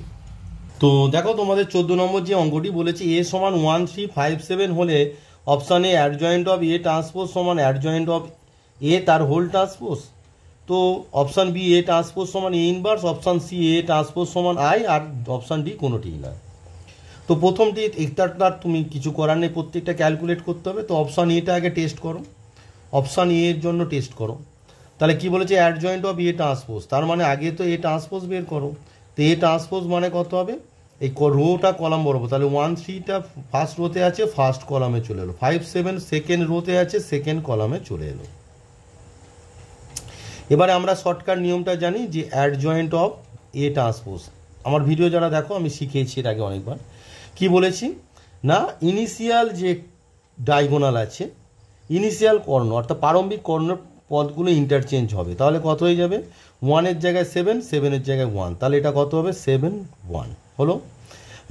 তো দেখো তোমাদের 14 নম্বর যে অঙ্কটি বলেছে এ সমান 1 3 5 7 হলে option A adjoint of A transpose সমান অ্যাডজয়েন্ট অফ এ তার হোল ট্রান্সপোজ। তো অপশান বি এ ট্রান্সপোজ সমান A inverse, option C A transpose সমান আই, আর অপশান ডি কোনোটিই না। তো প্রথমটি তার তুমি কিছু করার নেই, প্রত্যেকটা ক্যালকুলেট করতে হবে। তো অপশান এটা আগে টেস্ট করো, অপশান এ এর জন্য টেস্ট করো। তাহলে কি বলেছে, অ্যাডজয়েন্ট অফ এ ট্রান্সপোজ, তার মানে আগে তো এ ট্রান্সপোজ বের করো। তো এ ট্রান্সপোজ মানে কত হবে, এই রোটা কলাম বরাবর, তাহলে 1 3টা ফার্স্ট রোতে আছে, ফার্স্ট কলামে চলে এলো, 5 7 সেকেন্ড রোতে আছে, সেকেন্ড কলামে চলে এলো। এবারে আমরা শর্টকাট নিয়মটা জানি যে অ্যাডজয়েন্ট অফ এ ট্রান্সপোজ, আমার ভিডিও যারা দেখো আমি শিখিয়েছি এর আগে অনেকবার। কি বলেছি না, ইনিশিয়াল যে ডায়াগোনাল আছে, ইনিশিয়াল কর্ণ অর্থাৎ প্রারম্ভিক কর্ণের পদগুলো ইন্টারচেঞ্জ হবে, তাহলে কত হয়ে যাবে, 1 এর জায়গায় 7, 7 এর জায়গায় 1, তাহলে এটা কত হবে 7 1 হলো।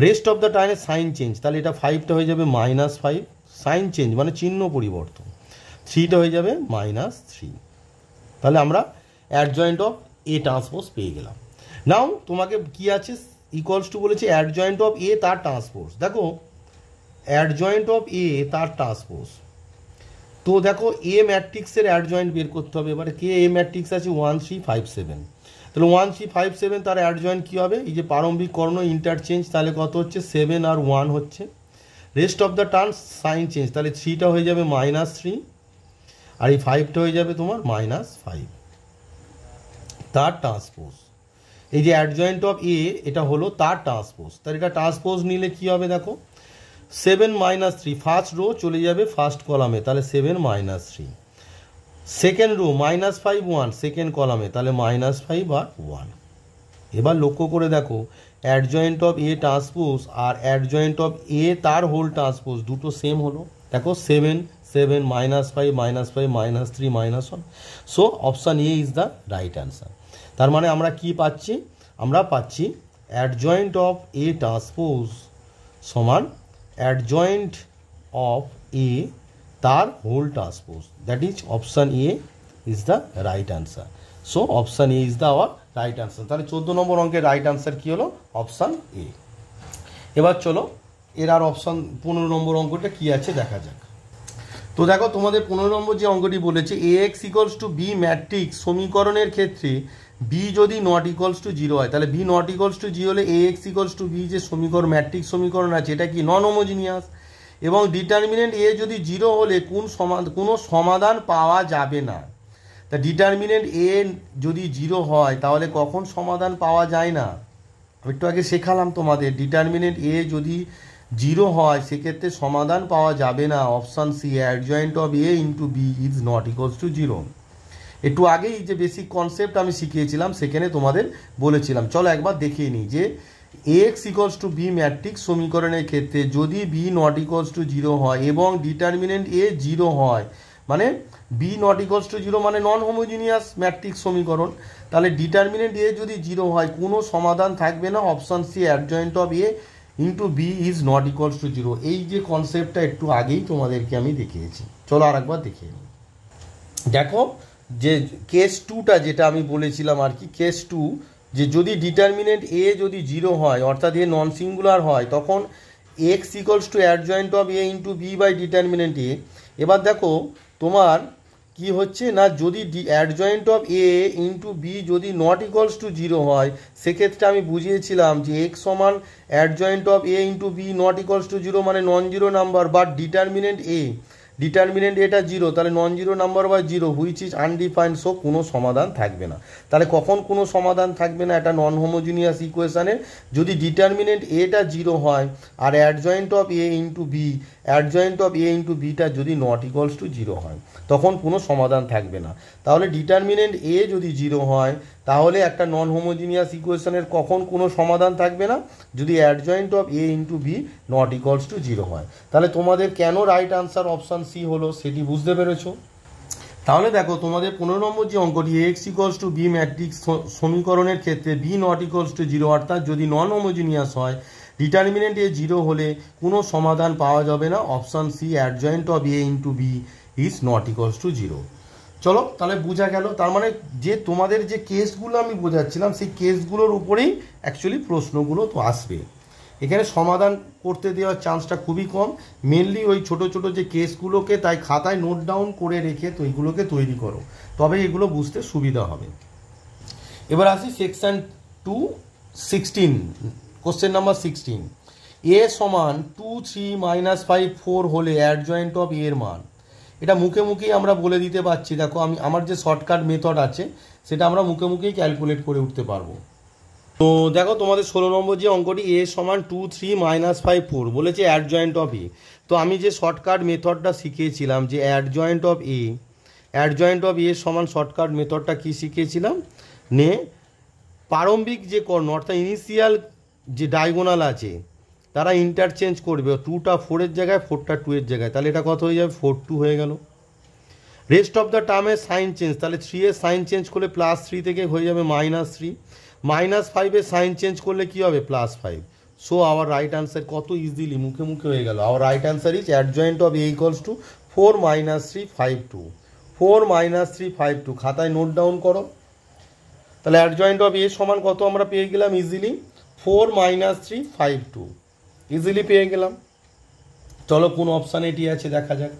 রেস্ট অফ দ্য টাইমে সাইন চেঞ্জ, তাহলে এটা 5টা হয়ে যাবে -5, সাইন চেঞ্জ মানে চিহ্ন পরিবর্তন, 3টা হয়ে যাবে -3। তাহলে আমরা অ্যাডজয়েন্ট অফ এ ট্রান্সপোজ পেয়ে গেলাম। নাও তোমাকে কি আছে, ইকুয়ালস টু বলেছে অ্যাডজয়েন্ট অফ এ তার ট্রান্সপোজ। দেখো অ্যাডজয়েন্ট অফ এ তার ট্রান্সপোজ, তো দেখো এ ম্যাট্রিক্সের অ্যাডজয়েন্ট বের করতে হবে। এবারে কে এ ম্যাট্রিক্স আছে 1 3 5 7, তাহলে 1 3 5 7 তার অ্যাডজয়েন্ট কী হবে, এই যে প্রারম্ভিক কর্ণ ইন্টারচেঞ্জ, তাহলে কত হচ্ছে 7 আর 1 হচ্ছে। Rest of the terms sign change, তাহলে 3টা হয়ে যাবে -3 আর এই 5টা হয়ে যাবে তোমার -5, তার ট্রান্সপোজ। এই যে অ্যাডজয়েন্ট অফ এ এটা হলো তার ট্রান্সপোজ, তাহলে এটা ট্রান্সপোজ নিলে কী হবে দেখো 7 -3, ফার্স্ট রো চলে যাবে ফার্স্ট কলামে, তাহলে 7 -3, সেকেন্ড রো -5 1 সেকেন্ড কলামে, তাহলে -5 আর 1। এবার লক্ষ্য করে দেখো অ্যাডজয়েন্ট অফ এ ট্রান্সপোজ আর অ্যাডজয়েন্ট অফ এ তার হোল ট্রান্সপোজ দুটো সেম হলো। দেখো 7 7 -5 -5 -3 -1, so option A is the right answer. তার মানে আমরা কি পাচ্ছি, আমরা পাচ্ছি অ্যাডজয়েন্ট অফ এ ট্রান্সপোজ সমান অ্যাডজয়েন্ট অফ এ তার whole transpose, that is option A is the right answer. So option A is the our right answer. তাহলে 14 নম্বর অঙ্কের রাইট অ্যান্সার কী হলো, অপশান এ। এবার চলো এর আর অপশান 15 নম্বর অঙ্কটা কী আছে দেখা যাক। তো দেখো তোমাদের 15 নম্বর যে অঙ্কটি বলেছে ax equals to B matrix সমীকরণের ক্ষেত্রে বি যদি নট ইকুয়ালস টু 0 হয়, তাহলে বি নট ইকুয়ালস টু 0 হলে ax ইকুয়ালস টু বি যে সমীকরণ ম্যাট্রিক্স সমীকরণ আছে এটা কি নন হোমোজিনিয়াস, এবং ডিটারমিনেন্ট এ যদি 0 হলে কোনো সমাধান পাওয়া যাবে না। তা ডিটারমিনেন্ট এ যদি 0 হয় তাহলে কখন সমাধান পাওয়া যায় না, একটু আগে শেখালাম তোমাদের, ডিটারমিনেন্ট এ যদি 0 হয় সেক্ষেত্রে সমাধান পাওয়া যাবে না। Option C adjoint of A into B is not equals to 0। একটু আগেই যে বেসিক কনসেপ্ট আমি শিখিয়েছিলাম সেখানে তোমাদের বলেছিলাম, চলো একবার দেখিয়ে নিই যে ax equals to B matrix সমীকরণের ক্ষেত্রে যদি বি নট ইকুয়ালস টু 0 হয় এবং ডিটারমিনেন্ট এ 0 হয়, মানে বি নট ইকুয়ালস টু 0 মানে নন হোমোজিনিয়াস ম্যাট্রিক্স সমীকরণ, তাহলে ডিটারমিনেন্ট এ যদি 0 হয় কোনো সমাধান থাকবে না। Option C adjoint of A into B is not equals to 0। এই যে কনসেপ্টটা একটু আগেই তোমাদেরকে আমি দেখিয়েছি, চলো আর একবার দেখিয়ে নিই। দেখো যে কেস 2টা যেটা আমি বলেছিলাম আর কি, কেস 2 যে যদি ডিটারমিনেন্ট এ যদি 0 হয় অর্থাৎ এ নন সিঙ্গুলার হয় তখন X equals to adjoint of A into B by determinant A. এবার দেখো তোমার কি হচ্ছে না, যদি adjoint of A into B যদি নট ইকুয়ালস টু 0 হয় সেক্ষেত্রে আমি বুঝিয়েছিলাম যে এক্স সমান adjoint of A into B not equals to 0 মানে non zero number, but determinant এটা 0, তাহলে নন জিরো নাম্বার বা 0 হুইচ ইজ আনডিফাইন্ড, সো কোনো সমাধান থাকবে না। তাহলে কখন কোনো সমাধান থাকবে না, এটা নন হোমোজিনিয়াস ইকুয়েশানের যদি ডিটারমিনেন্ট এটা 0 হয় আর অ্যাডজয়েন্ট অফ এ ইন্টু বিটা যদি নট ইকুয়ালস টু 0 হয় তখন কোনো সমাধান থাকবে না। তাহলে ডিটারমিনেন্ট এ যদি 0 হয় তাহলে একটা নন হোমোজিনিয়াস ইকুয়েশনের কখন কোনো সমাধান থাকবে না, যদি adjoint of A into B not equals to 0 হয়। তাহলে তোমাদের কেন রাইট আনসার অপশান সি হলো সেটি বুঝতে পেরেছো। তাহলে দেখো তোমাদের 15 নম্বর যে অঙ্কটি x equals to B matrix সমীকরণের ক্ষেত্রে বি নট ইকুয়ালস টু 0 অর্থাৎ যদি নন হোমোজিনিয়াস হয় ডিটারমিনেন্ট এ 0 হলে কোনো সমাধান পাওয়া যাবে না। Option C adjoint of A into B is not equals to 0। চলো তাহলে বোঝা গেল, তার মানে যে তোমাদের যে কেসগুলো আমি বোঝাচ্ছিলাম সেই কেসগুলোর উপরেই অ্যাকচুয়ালি প্রশ্নগুলো তো আসবে। এখানে সমাধান করতে দেওয়ার চান্সটা খুবই কম, মেনলি ওই ছোট ছোট যে কেসগুলোকে তাই খাতায় নোট ডাউন করে রেখে তো এইগুলোকে তৈরি করো, তবে এগুলো বুঝতে সুবিধা হবে। এবার আসি সেকশন 2(16), কোশ্চেন নাম্বার 16, এ সমান 2 3 -5 4 হলে অ্যাডজয়েন্ট অফ এর মান। এটা মুখে মুখেই আমরা বলে দিতে পারছি, দেখো আমার যে শর্টকাট মেথড আছে সেটা আমরা মুখে মুখেই ক্যালকুলেট করে উঠতে পারবো। তো দেখো তোমাদের 16 নম্বর যে অঙ্কটি এ সমান 2 3 -5 4 বলেছে অ্যাডজয়েন্ট অফ এ। তো আমি যে শর্টকাট মেথডটা শিখিয়েছিলাম যে অ্যাডজয়েন্ট অফ এ সমান শর্টকাট মেথডটা কি শিখিয়েছিলাম, নে প্রারম্ভিক যে কর্ণ অর্থাৎ ইনিশিয়াল যে ডায়াগোনাল আছে তারা ইন্টারচেঞ্জ করবে, 2টা 4-এর জায়গায় 4টা 2-এর জায়গায়, তাহলে এটা কত হয়ে যাবে 4 2 হয়ে গেল। রেস্ট অফ দ্য টার্মের সাইন চেঞ্জ, তাহলে 3-এর সাইন চেঞ্জ করলে +3 থেকে হয়ে যাবে -3, -5-এর সাইন চেঞ্জ করলে কী হবে +5, সো আওয়ার রাইট আনসার কত ইজিলি মুখে মুখে হয়ে গেল। Hour right answer is adjoint of A equals two 4 - 3 5 2। 4 - 3 5 2 খাতায় নোট ডাউন করো। তাহলে অ্যাডজয়েন্ট অফ এ সমান কত আমরা পেয়ে গেলাম ইজিলি 4 - 3 5 2 ইজিলি পেয়ে গেলাম। চলো কোন অপশানে এটি আছে দেখা যাক।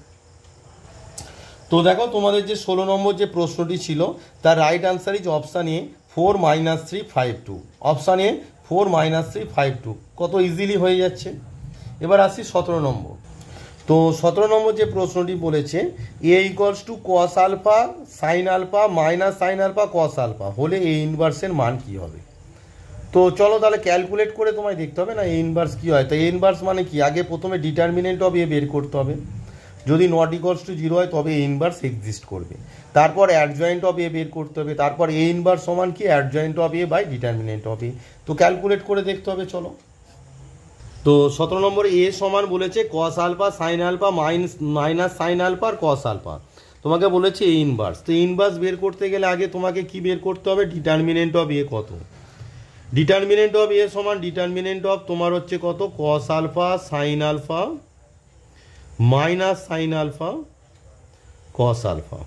তো দেখো তোমাদের যে 16 নম্বর যে প্রশ্নটি ছিল তার right answer is option A 4 - 3 5 2। Option A 4 - 3 5 2 কত ইজিলি হয়ে যাচ্ছে। এবার আসি 17 নম্বর। তো 17 নম্বর যে প্রশ্নটি বলেছে A equals to cos alpha sine alpha minus sine alpha cos alpha হলে এ ইনভার্সের মান কী হবে। তো চলো তাহলে ক্যালকুলেট করে তোমায় দেখতে হবে না এ ইনভার্স কী হয়। তো এ ইনভার্স মানে কি, আগে প্রথমে ডিটারমিনেন্ট অফ এ বের করতে হবে। যদি নট ইকুয়ালস টু 0 হয় তবে এ ইনভার্স এক্সিস্ট করবে। তারপর অ্যাডজয়েন্ট অফ এ বের করতে হবে। তারপর এ ইনভার্স সমান কি adjoint of A by determinant of A. তো ক্যালকুলেট করে দেখতে হবে চলো। তো 17 নম্বরে এ সমান বলেছে cos alpha sine alpha minus sine alpha আর কস আলফা। তোমাকে বলেছে এ ইনভার্স। তো ইনভার্স বের করতে গেলে আগে তোমাকে কি বের করতে হবে, ডিটারমিনেন্ট অফ এ কত। ডিটারমিনেন্ট অফ এ সমান ডিটারমিনেন্ট অফ তোমার হচ্ছে কত cos alpha sine alpha minus sine alpha cos alpha.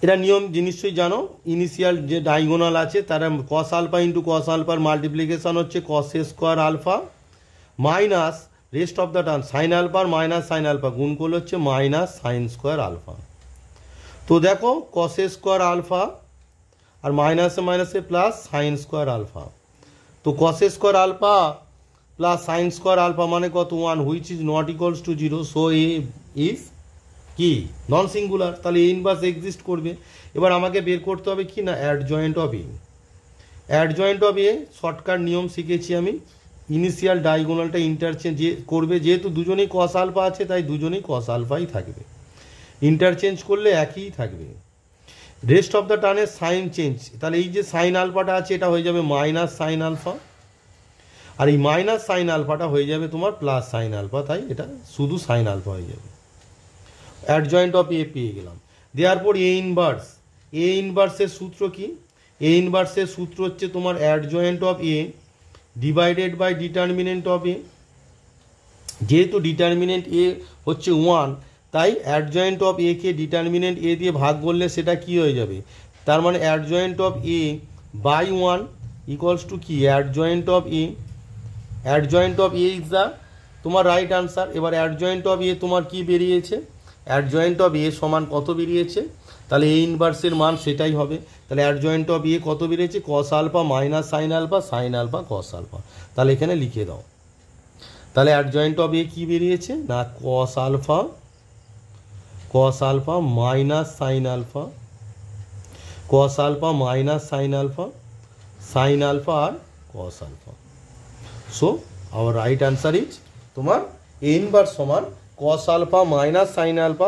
এটা নিয়ম নিশ্চয়ই জানো, ইনিশিয়াল যে ডায়াগোনাল আছে তারা কস আলফা ইন্টু কস আলফার মাল্টিপ্লিকেশন হচ্ছে cos square alpha minus rest of the term sine আলফার মাইনাস সাইন আলফা গুণ করলে হচ্ছে মাইনাস সাইন স্কোয়ার আলফা। তো দেখো কস স্কোয়ার আলফা আর মাইনাসে মাইনাসে প্লাস সাইন স্কোয়ার আলফা। তো cos square alpha plus sine square alpha মানে কত 1 which is not equals to 0। So A is কি নন সিঙ্গুলার, তাহলে এ ইনভার্স এক্সিস্ট করবে। এবার আমাকে বের করতে হবে কি না adjoint of A. Adjoint of A shortcut নিয়ম শিখেছি আমি, ইনিশিয়াল ডায়াগোনালটা ইন্টারচেঞ্জ করবে, যেহেতু দুজনেই কস আলফা আছে তাই দুজনেই কস আলফাই থাকবে, ইন্টারচেঞ্জ করলে একই থাকবে। রেস্ট অফ দ্য টার্নের সাইন চেঞ্জ, তাহলে এই যে সাইন আলফাটা আছে এটা হয়ে যাবে মাইনাস সাইন আলফা আর এই মাইনাস সাইন আলফাটা হয়ে যাবে তোমার প্লাস সাইন আলফা, তাই এটা শুধু সাইন আলফা হয়ে যাবে। অ্যাডজয়েন্ট অফ এ পেয়ে গেলাম। দেয়ারপর এ ইনভার্স, এ ইনভার্সের সূত্র কি, এ ইনভার্সের সূত্র হচ্ছে তোমার adjoint of A divided by determinant of A. যেহেতু ডিটারমিনেন্ট এ হচ্ছে 1 তাই অ্যাডজয়েন্ট অফ এ কে ডিটারমিনেন্ট এ দিয়ে ভাগ করলে সেটা কি হয়ে যাবে, তার মানে adjoint of A by 1 equals to কি adjoint of A. Adjoint of A is the তোমার রাইট আনসার। এবার অ্যাডজয়েন্ট অফ এ তোমার কি বেরিয়েছে, অ্যাডজয়েন্ট অফ এ সমান কত বেরিয়েছে, তাহলে এ ইনভার্সের মান সেটাই হবে। তাহলে অ্যাডজয়েন্ট অফ এ কত বেরিয়েছে cos alpha minus sine alpha cos alpha. তাহলে এখানে লিখে দাও। তাহলে অ্যাডজয়েন্ট অফ এ কি বেরিয়েছে না cos alpha minus sine alpha sine alpha আর cos alpha. So our right answer is তোমার এ ইনভার্স সমান cos alpha minus sine alpha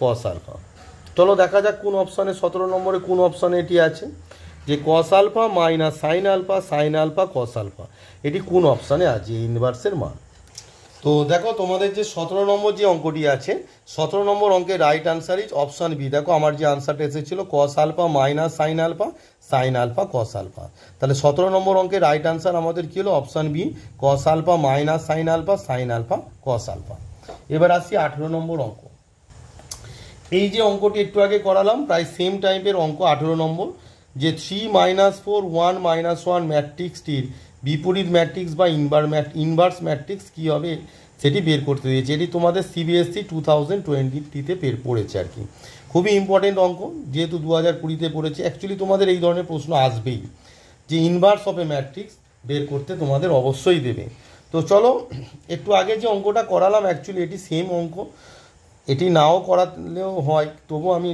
cos alpha. চলো দেখা যাক কোন অপশানে 17 নম্বরে কোন অপশানে এটি আছে যে cos alpha minus sine alpha cos alpha, এটি কোন অপশানে আছে ইনভার্সের মান। তো দেখো তোমাদের যে 17 নম্বর যে অঙ্কটি আছে 17 নম্বর অঙ্কের right answer is option B. দেখো আমার যে আনসারটা এসেছিল cos alpha minus sine alpha cos alpha. তাহলে 17 নম্বর অঙ্কের রাইট আনসার আমাদের কি হলো option B cos alpha minus sine alpha cos alpha. এবার আসি 18 নম্বর অঙ্ক। এই যে অঙ্কটি একটু আগে করালাম প্রায় সেম টাইপের অঙ্ক 18 নম্বর, যে 3 - 4 1 - 1 ম্যাট্রিক্সটির বিপরীত ম্যাট্রিক্স বা ইনভার্স ম্যাট্রিক্স কী হবে সেটি বের করতে দিয়েছে। এটি তোমাদের সিবিএসসি 2020-তে পড়েছে আর কি, খুবই ইম্পর্টেন্ট অঙ্ক, যেহেতু 2020-তে পড়েছে। অ্যাকচুয়ালি তোমাদের এই ধরনের প্রশ্ন আসবেই, যে ইনভার্স অফ এ ম্যাট্রিক্স বের করতে তোমাদের অবশ্যই দেবে। তো চলো একটু আগে যে অঙ্কটা করালাম অ্যাকচুয়ালি এটি সেম অঙ্ক, এটি নাও করালেও হয় তবু আমি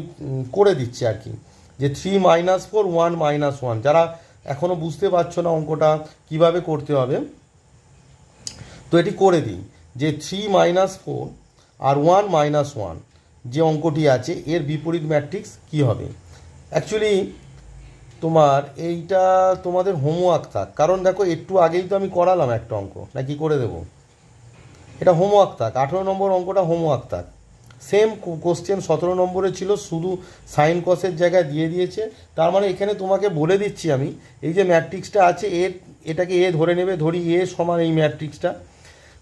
করে দিচ্ছি আর কি, যে 3 - 4 1 - 1। যারা এখনও বুঝতে পারছো না অঙ্কটা কিভাবে করতে হবে তো এটি করে দিই, যে 3 - 4 আর 1 - 1 যে অঙ্কটি আছে এর বিপরীত ম্যাট্রিক্স কি হবে। অ্যাকচুয়ালি তোমার এইটা তোমাদের হোমওয়ার্ক থাক, কারণ দেখো একটু আগেই তো আমি করালাম একটা অঙ্ক, নাকি করে দেবো, এটা হোমওয়ার্ক থাক, 18 নম্বর অঙ্কটা হোমওয়ার্ক থাক। সেম কোশ্চেন 17 নম্বরে ছিল, শুধু সাইন কসের জায়গায় দিয়ে দিয়েছে। তার মানে এখানে তোমাকে বলে দিচ্ছি আমি, এই যে ম্যাট্রিক্সটা আছে এটাকে এ ধরে নেবে, ধরি এ সমান এই ম্যাট্রিক্সটা,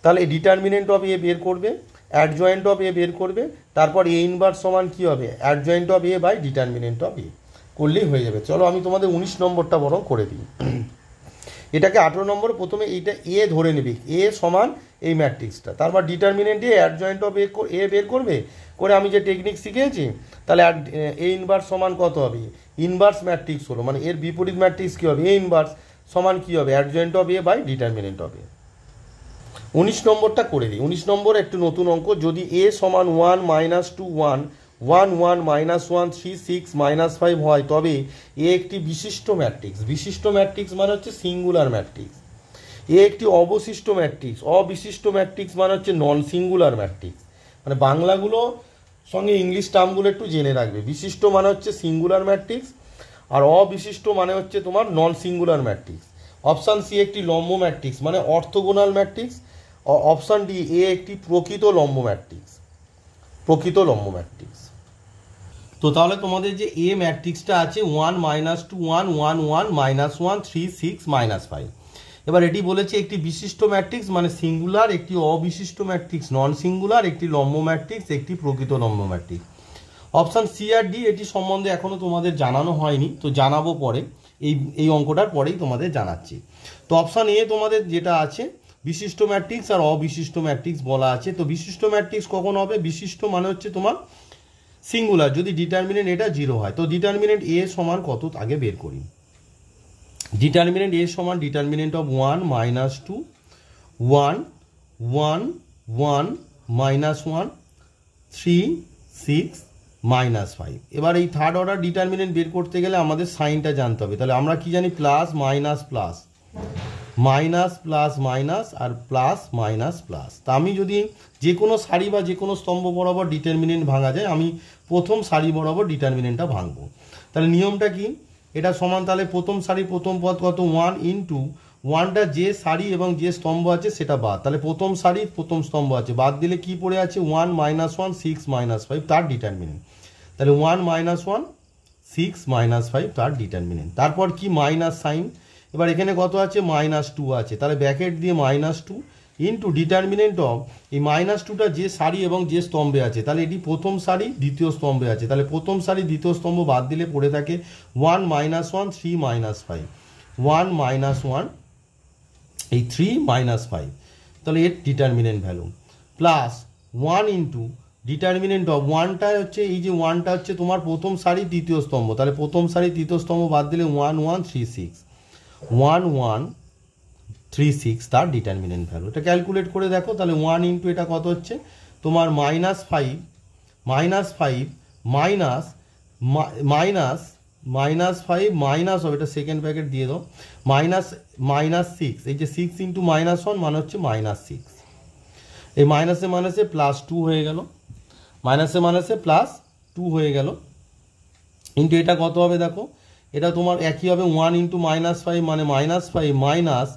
তাহলে ডিটারমিনেন্ট অফ এ বের করবে, অ্যাডজয়েন্ট অফ এ বের করবে, তারপর এ ইনভার্স সমান কী হবে, adjoint of A by determinant of A করলেই হয়ে যাবে। চলো আমি তোমাদের 19 নম্বরটা বরং করে দিই। এটাকে 18 নম্বর, প্রথমে এইটা এ ধরে নেবে, এ সমান এই ম্যাট্রিক্সটা, তারপর ডিটারমিনেন্ট এ অ্যাডজয়েন্ট অফ এ বের করবে, করে আমি যে টেকনিক শিখেছি, তাহলে এ ইনভার্স সমান কত হবে, ইনভার্স ম্যাট্রিক্স হলো, মানে এর বিপরীত ম্যাট্রিক্স কী হবে, এ ইনভার্স সমান কী হবে, adjoint of A by determinant of A. 19 নম্বরটা করে দিই। 19 নম্বর একটু নতুন অঙ্ক, যদি এ সমান 1 - 2 1 1 1 -1 3 6 -5 হয়, তবে এ একটি বিশিষ্ট ম্যাট্রিক্স। বিশিষ্ট ম্যাট্রিক্স মানে হচ্ছে সিঙ্গুলার ম্যাট্রিক্স। এ একটি অবশিষ্ট ম্যাট্রিক্স। অবিশিষ্ট ম্যাট্রিক্স মানে হচ্ছে নন সিঙ্গুলার ম্যাট্রিক্স। মানে বাংলাগুলো সঙ্গে ইংলিশ টার্মগুলো একটু জেনে রাখবে। বিশিষ্ট মানে হচ্ছে সিঙ্গুলার ম্যাট্রিক্স, আর অবিশিষ্ট মানে হচ্ছে তোমার non singular matrix. Option C একটি লম্ব ম্যাট্রিক্স মানে orthogonal matrix. Option D A একটি প্রকৃত লম্ব ম্যাট্রিক্স। প্রকৃত লম্ব ম্যাট্রিক্স। তো তাহলে তোমাদের যে এ ম্যাট্রিক্সটা আছে 1 - 2 1 1 1 -1 3 6 -5, এবার এটি বলেছে একটি বিশিষ্ট ম্যাট্রিক্স মানে সিঙ্গুলার, একটি অবিশিষ্ট ম্যাট্রিক্স নন সিঙ্গুলার, একটি লম্ব ম্যাট্রিক্স, একটি প্রকৃত লম্ব ম্যাট্রিক্স। অপশান সি আর ডি এটি সম্বন্ধে এখনও তোমাদের জানানো হয়নি, তো জানাবো পরে, এই অঙ্কটার পরেই তোমাদের জানাচ্ছি। তো অপশান এ তোমাদের যেটা আছে বিশিষ্ট ম্যাট্রিক্স আর অবিশিষ্ট ম্যাট্রিক্স বলা আছে। তো বিশিষ্ট ম্যাট্রিক্স কখন হবে, বিশিষ্ট মানে হচ্ছে তোমার সিঙ্গুলার, যদি ডিটারমিনেন্ট এটা 0 হয়। তো ডিটারমিনেন্ট এ সমান কত আগে বের করি। ডিটারমিনেন্ট এ সমান ডিটারমিনেন্ট অফ 1 - 2 1 1 1 -1 3 6 -5। এবার এই থার্ড অর্ডার ডিটারমিনেন্ট বের করতে গেলে আমাদের সাইনটা জানতে হবে। তাহলে আমরা কি জানি, plus minus plus, minus plus minus, আর প্লাস মাইনাস প্লাস। তা আমি যদি যে কোনো সারি বা যে কোনো স্তম্ভ বরাবর ডিটারমিনেন্ট ভাঙা যায়, আমি প্রথম সারি বরাবর ডিটারমিনেন্টটা ভাঙবো। তাহলে নিয়মটা কি, এটা সমান, তাহলে প্রথম সারি প্রথম পদ কত, 1 × 1টা যে সারি এবং যে স্তম্ভ আছে সেটা বাদ, তাহলে প্রথম সারি প্রথম স্তম্ভ আছে, বাদ দিলে কি পড়ে আছে, 1 - 1 6 -5 তার ডিটারমিনেন্ট। তাহলে 1 - 1 6 -5 তার ডিটারমিনেন্ট। তারপর কি, মাইনাস সাইন। এবার এখানে কত আছে, -2 আছে, তাহলে ব্র্যাকেট দিয়ে -2 ইন্টু ডিটারমিনেন্ট অফ এই -2টা যে সারি এবং যে স্তম্ভে আছে, তাহলে এটি প্রথম সারি দ্বিতীয় স্তম্ভে আছে, তাহলে প্রথম সারি দ্বিতীয় স্তম্ভ বাদ দিলে পড়ে থাকে 1 - 1 3 -5 1 - 1 এই 3 -5, তাহলে এর determinant value plus 1 into determinant of 1টা হচ্ছে এই যে 1টা হচ্ছে তোমার প্রথম সারি তৃতীয় স্তম্ভ, তাহলে প্রথম সারি তৃতীয় স্তম্ভ বাদ দিলে 1 1 3 6 1 1 3 6 তার ডিটারমিনেন্ট ভ্যালু। এটা ক্যালকুলেট করে দেখো, তাহলে 1 ইন্টু এটা কত হচ্ছে তোমার -5 -5 মাইনাস -5 মাইনাস হবে, এটা সেকেন্ড ব্র্যাকেট দিয়ে দাও, -6, এই যে 6 ইন্টু -1 মানে হচ্ছে -6, এই মাইনাসে মাইনাসে প্লাস 2 হয়ে গেল, মাইনাসে মাইনাসে প্লাস 2 হয়ে গেল, ইন্টু এটা কত হবে দেখো, এটা তোমার একই হবে 1 ইন্টু -5 মানে -5 মাইনাস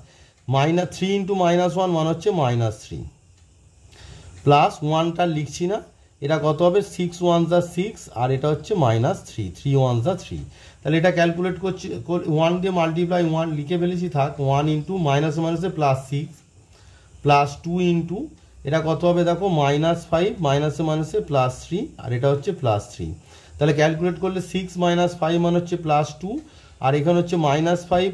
-3 ইন্টু -1 মানে হচ্ছে -3 প্লাস 1টা লিখছি না, এটা কত হবে 6 1 যা 6 আর এটা হচ্ছে -3 3 1 যা 3। তাহলে এটা ক্যালকুলেট করছি, 1 দিয়ে মাল্টিপ্লাই 1 লিখে ফেলেছি, থাক 1 ইন্টু মাইনাসে মাইনাসে প্লাস 6 প্লাস 2 ইন্টু এটা কত হবে দেখো -5 মাইনাসে মাইনাসে প্লাস 3 আর এটা হচ্ছে প্লাস 3। তাহলে ক্যালকুলেট করলে 6 - 5 মানে হচ্ছে প্লাস 2, আর এখানে হচ্ছে -5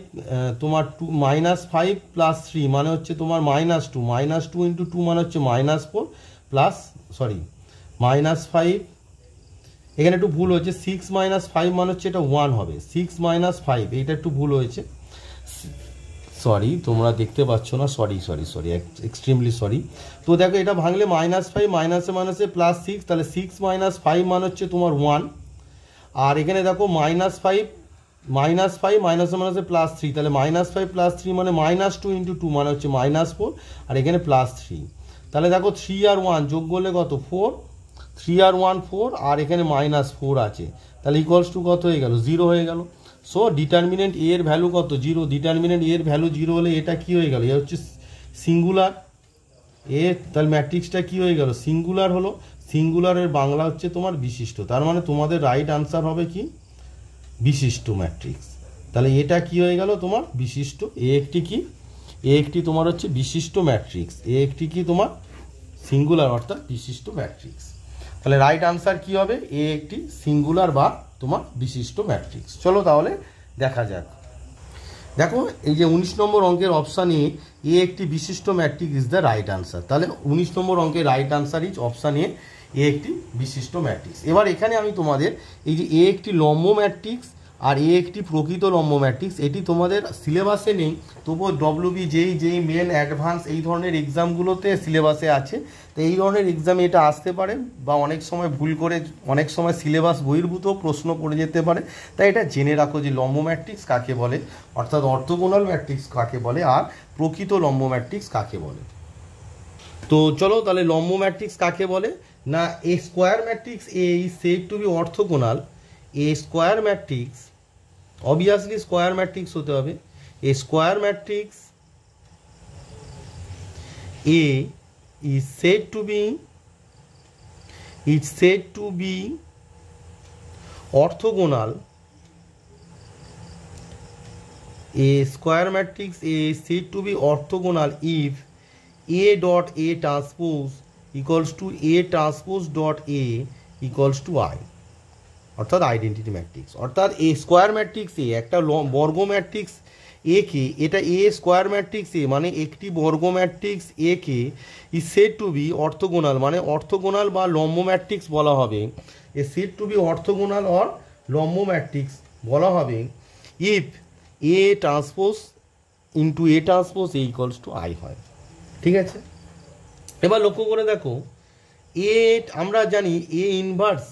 তোমার -5 প্লাস 3 মানে হচ্ছে তোমার -2 -2 ইন্টু 2 মানে হচ্ছে -4 প্লাস -5, এখানে একটু ভুল হয়েছে, 6 - 5 মানে হচ্ছে এটা 1 হবে, 6 - 5 এইটা একটু ভুল হয়েছে, সরি তোমরা দেখতে পাচ্ছ না, সরি এক্সট্রিমলি সরি। তো দেখো এটা ভাঙলে -5 মাইনাসে মাইনাসে প্লাস 6, তাহলে 6 - 5 মানে হচ্ছে তোমার 1, আর এখানে দেখো -5 মাইনাসে মাইনাসে প্লাস 3, তাহলে -5 প্লাস 3 মানে -2 ইন্টু 2 মানে হচ্ছে -4 আর এখানে প্লাস 3, তাহলে দেখো 3 আর 1 যোগ করলে কত 4, 3 আর 1 4 আর এখানে -4 আছে, তাহলে ইকুয়ালস টু কত হয়ে গেল 0 হয়ে গেল। সো ডিটারমিনেন্ট এ এর ভ্যালু কত 0, ডিটারমিনেন্ট এর ভ্যালু 0 হলে এটা কি হয়ে গেল, এ হচ্ছে সিঙ্গুলার, এ তাহলে ম্যাট্রিক্সটা কি হয়ে গেল সিঙ্গুলার হলো, সিঙ্গুলারের বাংলা হচ্ছে তোমার বিশিষ্ট, তার মানে তোমাদের রাইট আনসার হবে কি বিশিষ্ট ম্যাট্রিক্স। তাহলে এটা কি হয়ে গেল তোমার বিশিষ্ট, এ একটি কি, এ একটি তোমার হচ্ছে বিশিষ্ট ম্যাট্রিক্স, এ একটি কি তোমার সিঙ্গুলার অর্থাৎ বিশিষ্ট ম্যাট্রিক্স। তাহলে রাইট আনসার কি হবে, এ একটি সিঙ্গুলার বা তোমার বিশিষ্ট ম্যাট্রিক্স। চলো তাহলে দেখা যাক। দেখো এই যে 19 নম্বর অঙ্কের অপশানে এ একটি বিশিষ্ট matrix is the right answer. তাহলে 19 নম্বর অঙ্কের রাইট আনসার ইজ অপশান এ একটি বিশিষ্ট ম্যাট্রিক্স। এবার এখানে আমি তোমাদের এই যে এ একটি লম্ব ম্যাট্রিক্স আর এ একটি প্রকৃত লম্ব ম্যাট্রিক্স, এটি তোমাদের সিলেবাসে নেই, তবুও ডব্লিউবি যেই মেন অ্যাডভান্স এই ধরনের এক্সামগুলোতে সিলেবাসে আছে। তো এই ধরনের এক্সামে এটা আসতে পারে, বা অনেক সময় ভুল করে অনেক সময় সিলেবাস বহির্ভূত প্রশ্ন পড়ে যেতে পারে। তাই এটা জেনে রাখো যে লম্ব ম্যাট্রিক্স কাকে বলে, অর্থাৎ অর্থোগোনাল ম্যাট্রিক্স কাকে বলে, আর প্রকৃত লম্ব ম্যাট্রিক্স কাকে বলে। তো চলো তাহলে লম্ব ম্যাট্রিক্স কাকে বলে না, A square matrix A is said to be orthogonal, A square matrix obviously square matrix হতে হবে, A square matrix A is said to be orthogonal, a square matrix A is said to be orthogonal if A dot A transpose equals to A transpose dot A equals to I, অর্থাৎ identity matrix. অর্থাৎ এ square matrix এ একটা বর্গ matrix A কে, এটা এ square matrix এ মানে একটি বর্গ matrix A কে is said to be orthogonal, মানে অর্থোগোনাল বা লম্ব ম্যাট্রিক্স বলা হবে, A said to be orthogonal or লম্ব ম্যাট্রিক্স বলা হবে if A transpose into A transpose A equals to I হয়। ঠিক আছে, এবার লক্ষ্য করে দেখো, এ আমরা জানি এ ইনভার্স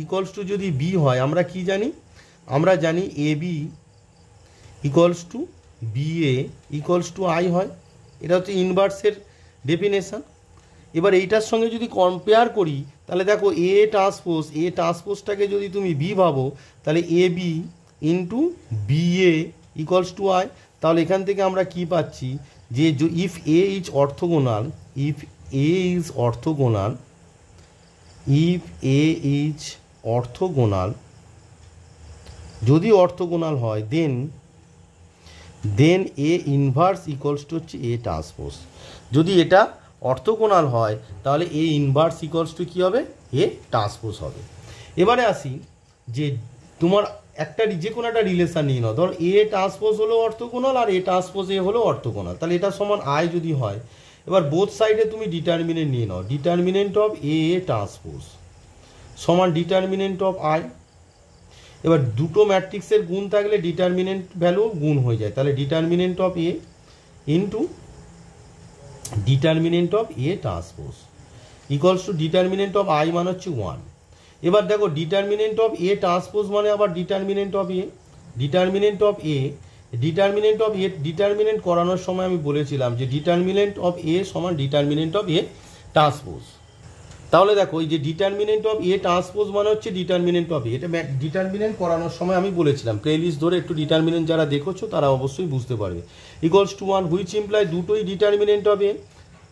ইকুয়ালস টু যদি বি হয়, আমরা কি জানি, আমরা জানি A B equals to B A equals to I হয়। এটা হচ্ছে ইনভার্সের ডেফিনেশন। এবার এইটার সঙ্গে যদি কম্পেয়ার করি তাহলে দেখো এ ট্রান্সপোজটাকে যদি তুমি বি ভাবো, তাহলে A B into B A equals to I. তাহলে এখান থেকে আমরা কি পাচ্ছি যে if A is orthogonal, if A is orthogonal, if A is orthogonal, যদি অর্থোগোনাল হয় then A inverse equals to হচ্ছে এ ট্রান্সপোজ। যদি এটা অর্থোগোনাল হয় তাহলে এ ইনভার্স ইকুয়ালস টু কী হবে, এ ট্রান্সপোজ হবে। এবারে আসি যে তোমার একটা যে কোনো একটা রিলেশান নিয়ে নাও, ধর এ ট্রান্সপোজ হলো অর্থোগোনাল আর এ ট্রান্সপোজ এ হলো অর্থোগোনাল, তাহলে এটা সমান আই যদি হয়, এবার বোথ সাইডে তুমি ডিটারমিনেন্ট নিয়ে নাও, ডিটারমিনেন্ট অফ এ ট্রান্সপোজ সমান ডিটারমিনেন্ট অফ আই। এবার দুটো ম্যাট্রিক্সের গুণ থাকলে ডিটারমিনেন্ট ভ্যালু গুণ হয়ে যায়, তাহলে determinant of A into determinant of A transpose equals to determinant of I মানে হচ্ছে 1। এবার দেখো ডিটারমিনেন্ট অফ এ ট্রান্সপোজ মানে আবার determinant of A, determinant of A, determinant of A determinant করানোর সময় আমি বলেছিলাম যে ডিটারমিনেন্ট অফ এ সমান ডিটারমিনেন্ট অফ এ ট্রান্সপোজ। তাহলে দেখো এই যে ডিটারমিনেন্ট অফ এ ট্রান্সপোজ মানে হচ্ছে ডিটারমিনেন্ট অফ এ, এটা ডিটারমিনেন্ট করানোর সময় আমি বলেছিলাম, প্লেলিস্ট ধরে একটু ডিটারমিনেন্ট যারা দেখেছো তারা অবশ্যই বুঝতে পারবে। ইকুয়ালস টু 1 হুইচ ইমপ্লাই দুটোই ডিটারমিনেন্ট অফ এ,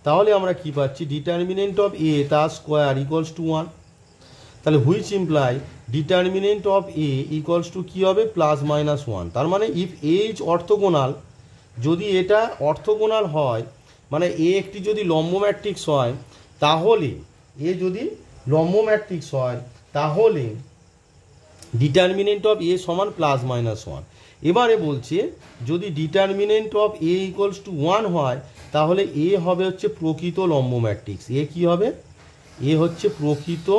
তাহলে আমরা কি পাচ্ছি ডিটারমিনেন্ট অফ এ তার স্কোয়ার ইকুয়ালস টু 1, তাহলে which imply determinant of A equals to কী হবে প্লাস মাইনাস 1। তার মানে ইফ এ ইজ অর্থোগোনাল, যদি এটা অর্থোগোনাল হয় মানে এ একটি যদি লম্ব ম্যাট্রিক্স হয়, তাহলে এ যদি লম্ব ম্যাট্রিক্স হয় তাহলে ডিটারমিনেন্ট অফ এ সমান প্লাস মাইনাস 1। এবারে বলছে যদি determinant of A equals to 1 হয় তাহলে এ হবে হচ্ছে প্রকৃত লম্ব ম্যাট্রিক্স, এ কি হবে, এ হচ্ছে প্রকৃত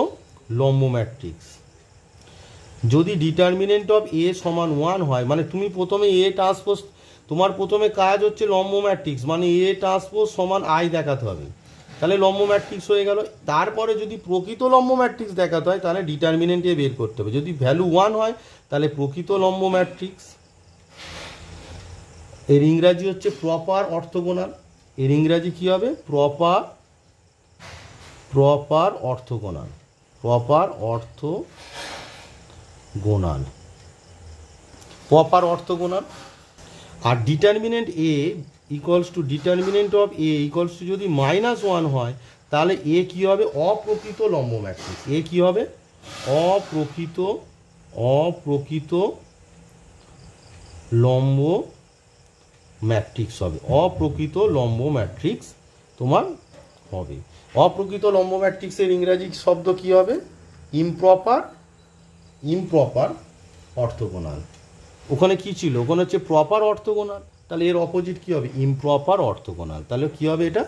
লম্ব ম্যাট্রিক্স। যদি ডিটারমিনেন্ট অফ এ সমান 1 হয় মানে তুমি প্রথমে এ ট্রান্সপোজ, তোমার প্রথমে কাজ হচ্ছে লম্ব ম্যাট্রিক্স মানে এ ট্রান্সপোজ সমান আই দেখাতে হবে, তাহলে লম্ব ম্যাট্রিক্স হয়ে গেল। তারপরে যদি প্রকৃত লম্ব ম্যাট্রিক্স দেখাতে হয় তাহলে ডিটারমিনেন্ট এ বের করতে হবে, যদি ভ্যালু 1 হয় তাহলে প্রকৃত লম্ব ম্যাট্রিক্স। এর ইংরাজি হচ্ছে প্রপার অর্থোগোনাল, এর ইংরাজি কী হবে প্রপার অর্থোগোনাল, প্রপার অর্থোগোনাল। আর determinant A equals to determinant of A equals to যদি -1 হয় তাহলে এ কী হবে? অপ্রকৃত লম্ব ম্যাট্রিক্স। এ কী হবে? অপ্রকৃত লম্ব ম্যাট্রিক্স হবে। অপ্রকৃত লম্ব ম্যাট্রিক্স তোমার হবে। অপ্রকৃত লম্ব ম্যাট্রিক্সের ইংরাজি শব্দ কী হবে? Improper orthogonal. ওখানে কি ছিল? ওখানে হচ্ছে প্রপার অর্থোগোনাল, তাহলে এর অপোজিট কী হবে? Improper orthogonal. তাহলে কী হবে এটা?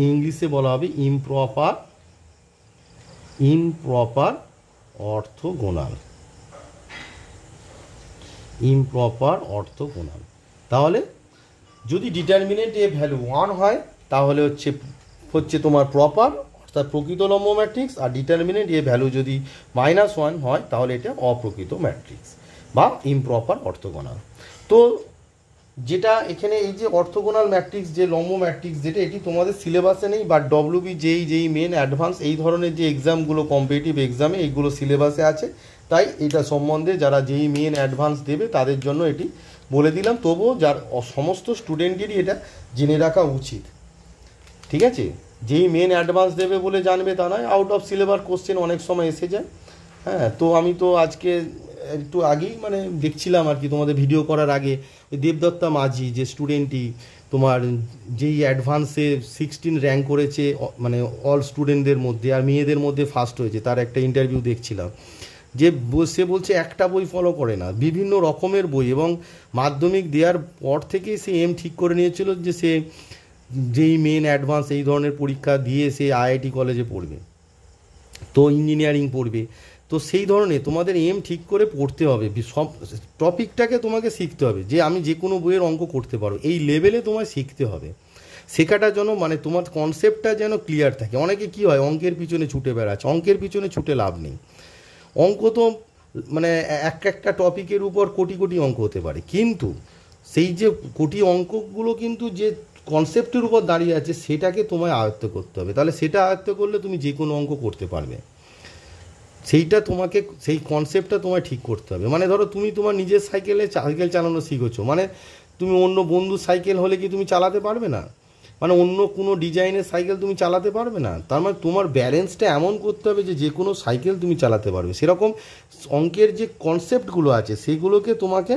ইংলিশে বলা হবে ইমপ্রপার অর্থোগোনাল। Improper orthogonal. তাহলে যদি ডিটারমিনেন্ট এ ভ্যালু 1 হয় তাহলে হচ্ছে তোমার প্রপার অর্থাৎ প্রকৃত লম্ব matrix, R determinant a value যদি -1 হয় তাহলে এটা অপ্রকৃত ম্যাট্রিক্স বা ইমপ্রপার অর্থোগোনাল। তো যেটা এখানে এই যে অর্থোগোনাল ম্যাট্রিক্স, যে লম্ব ম্যাট্রিক্স, যেটা এটি তোমাদের সিলেবাসে নেই, বাট ডব্লিউবি যেই মেন অ্যাডভান্স এই ধরনের যে এক্সামগুলো কম্পিটিটিভ এক্সামে এইগুলো সিলেবাসে আছে, তাই এটা সম্বন্ধে যারা যেই মেন অ্যাডভান্স দেবে তাদের জন্য এটি বলে দিলাম। তবুও যার সমস্ত স্টুডেন্টেরই এটা জেনে রাখা উচিত, ঠিক আছে? যেই মেন অ্যাডভান্স দেবে বলে জানবে তা নয়, আউট অফ সিলেবাস কোশ্চেন অনেক সময় এসে যায়। হ্যাঁ, তো আমি তো আজকে একটু আগেই দেখছিলাম আর কি, তোমাদের ভিডিও করার আগে ওই দেবদত্তা মাঝি যে স্টুডেন্টটি তোমার যেই অ্যাডভান্সে 16 র্যাঙ্ক করেছে অল স্টুডেন্টদের মধ্যে, আর মেয়েদের মধ্যে ফার্স্ট হয়েছে, তার একটা ইন্টারভিউ দেখছিলাম। যে সে বলছে একটা বই ফলো করে না, বিভিন্ন রকমের বই, এবং মাধ্যমিক দেওয়ার পর থেকেই সে এম ঠিক করে নিয়েছিল যে সে যেই মেন অ্যাডভান্স এই ধরনের পরীক্ষা দিয়ে সে আইআইটি কলেজে পড়বে, তো ইঞ্জিনিয়ারিং পড়বে। তো সেই ধরনের তোমাদের এম ঠিক করে পড়তে হবে, সব টপিকটাকে তোমাকে শিখতে হবে, যে আমি যে কোনো বইয়ের অঙ্ক করতে পারো এই লেভেলে তোমায় শিখতে হবে। শেখাটার জন্য তোমার কনসেপ্টটা যেন ক্লিয়ার থাকে। অনেকে কী হয়, অঙ্কের পিছনে ছুটে বেড়াচ্ছে। অঙ্কের পিছনে ছুটে লাভ নেই। অঙ্ক তো একটা টপিকের উপর কোটি কোটি অঙ্ক হতে পারে, কিন্তু সেই যে কোটি অঙ্কগুলো কিন্তু যে কনসেপ্টের উপর দাঁড়িয়ে আছে সেটাকে তোমায় আয়ত্ত করতে হবে। তাহলে সেটা আয়ত্ত করলে তুমি যে কোনো অঙ্ক করতে পারবে। সেই কনসেপ্টটা তোমায় ঠিক করতে হবে। ধরো তুমি তোমার নিজের সাইকেল চালানো শিখেছো, তুমি অন্য বন্ধুর সাইকেল হলে কি তুমি চালাতে পারবে না? অন্য কোনো ডিজাইনের সাইকেল তুমি চালাতে পারবে না। তার তোমার ব্যালেন্সটা এমন করতে হবে যে কোনো সাইকেল তুমি চালাতে পারবে। সেরকম অঙ্কের যে কনসেপ্টগুলো আছে সেগুলোকে তোমাকে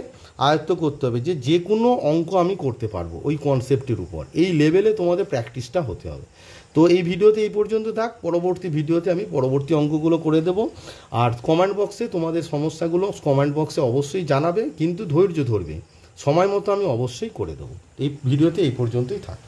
আয়ত্ত করতে হবে, যে কোনো অঙ্ক আমি করতে পারবো ওই কনসেপ্টের উপর। এই লেভেলে তোমাদের প্র্যাকটিসটা হতে হবে। তো এই ভিডিওতে এই পর্যন্ত থাক। পরবর্তী ভিডিওতে আমি পরবর্তী অঙ্কগুলো করে দেব। আর কমেন্ট বক্সে তোমাদের সমস্যাগুলো কমেন্ট বক্সে অবশ্যই জানাবে, কিন্তু ধৈর্য ধরবে। সময় মতো আমি অবশ্যই করে দেবো। এই ভিডিওতে এই পর্যন্তই থাক।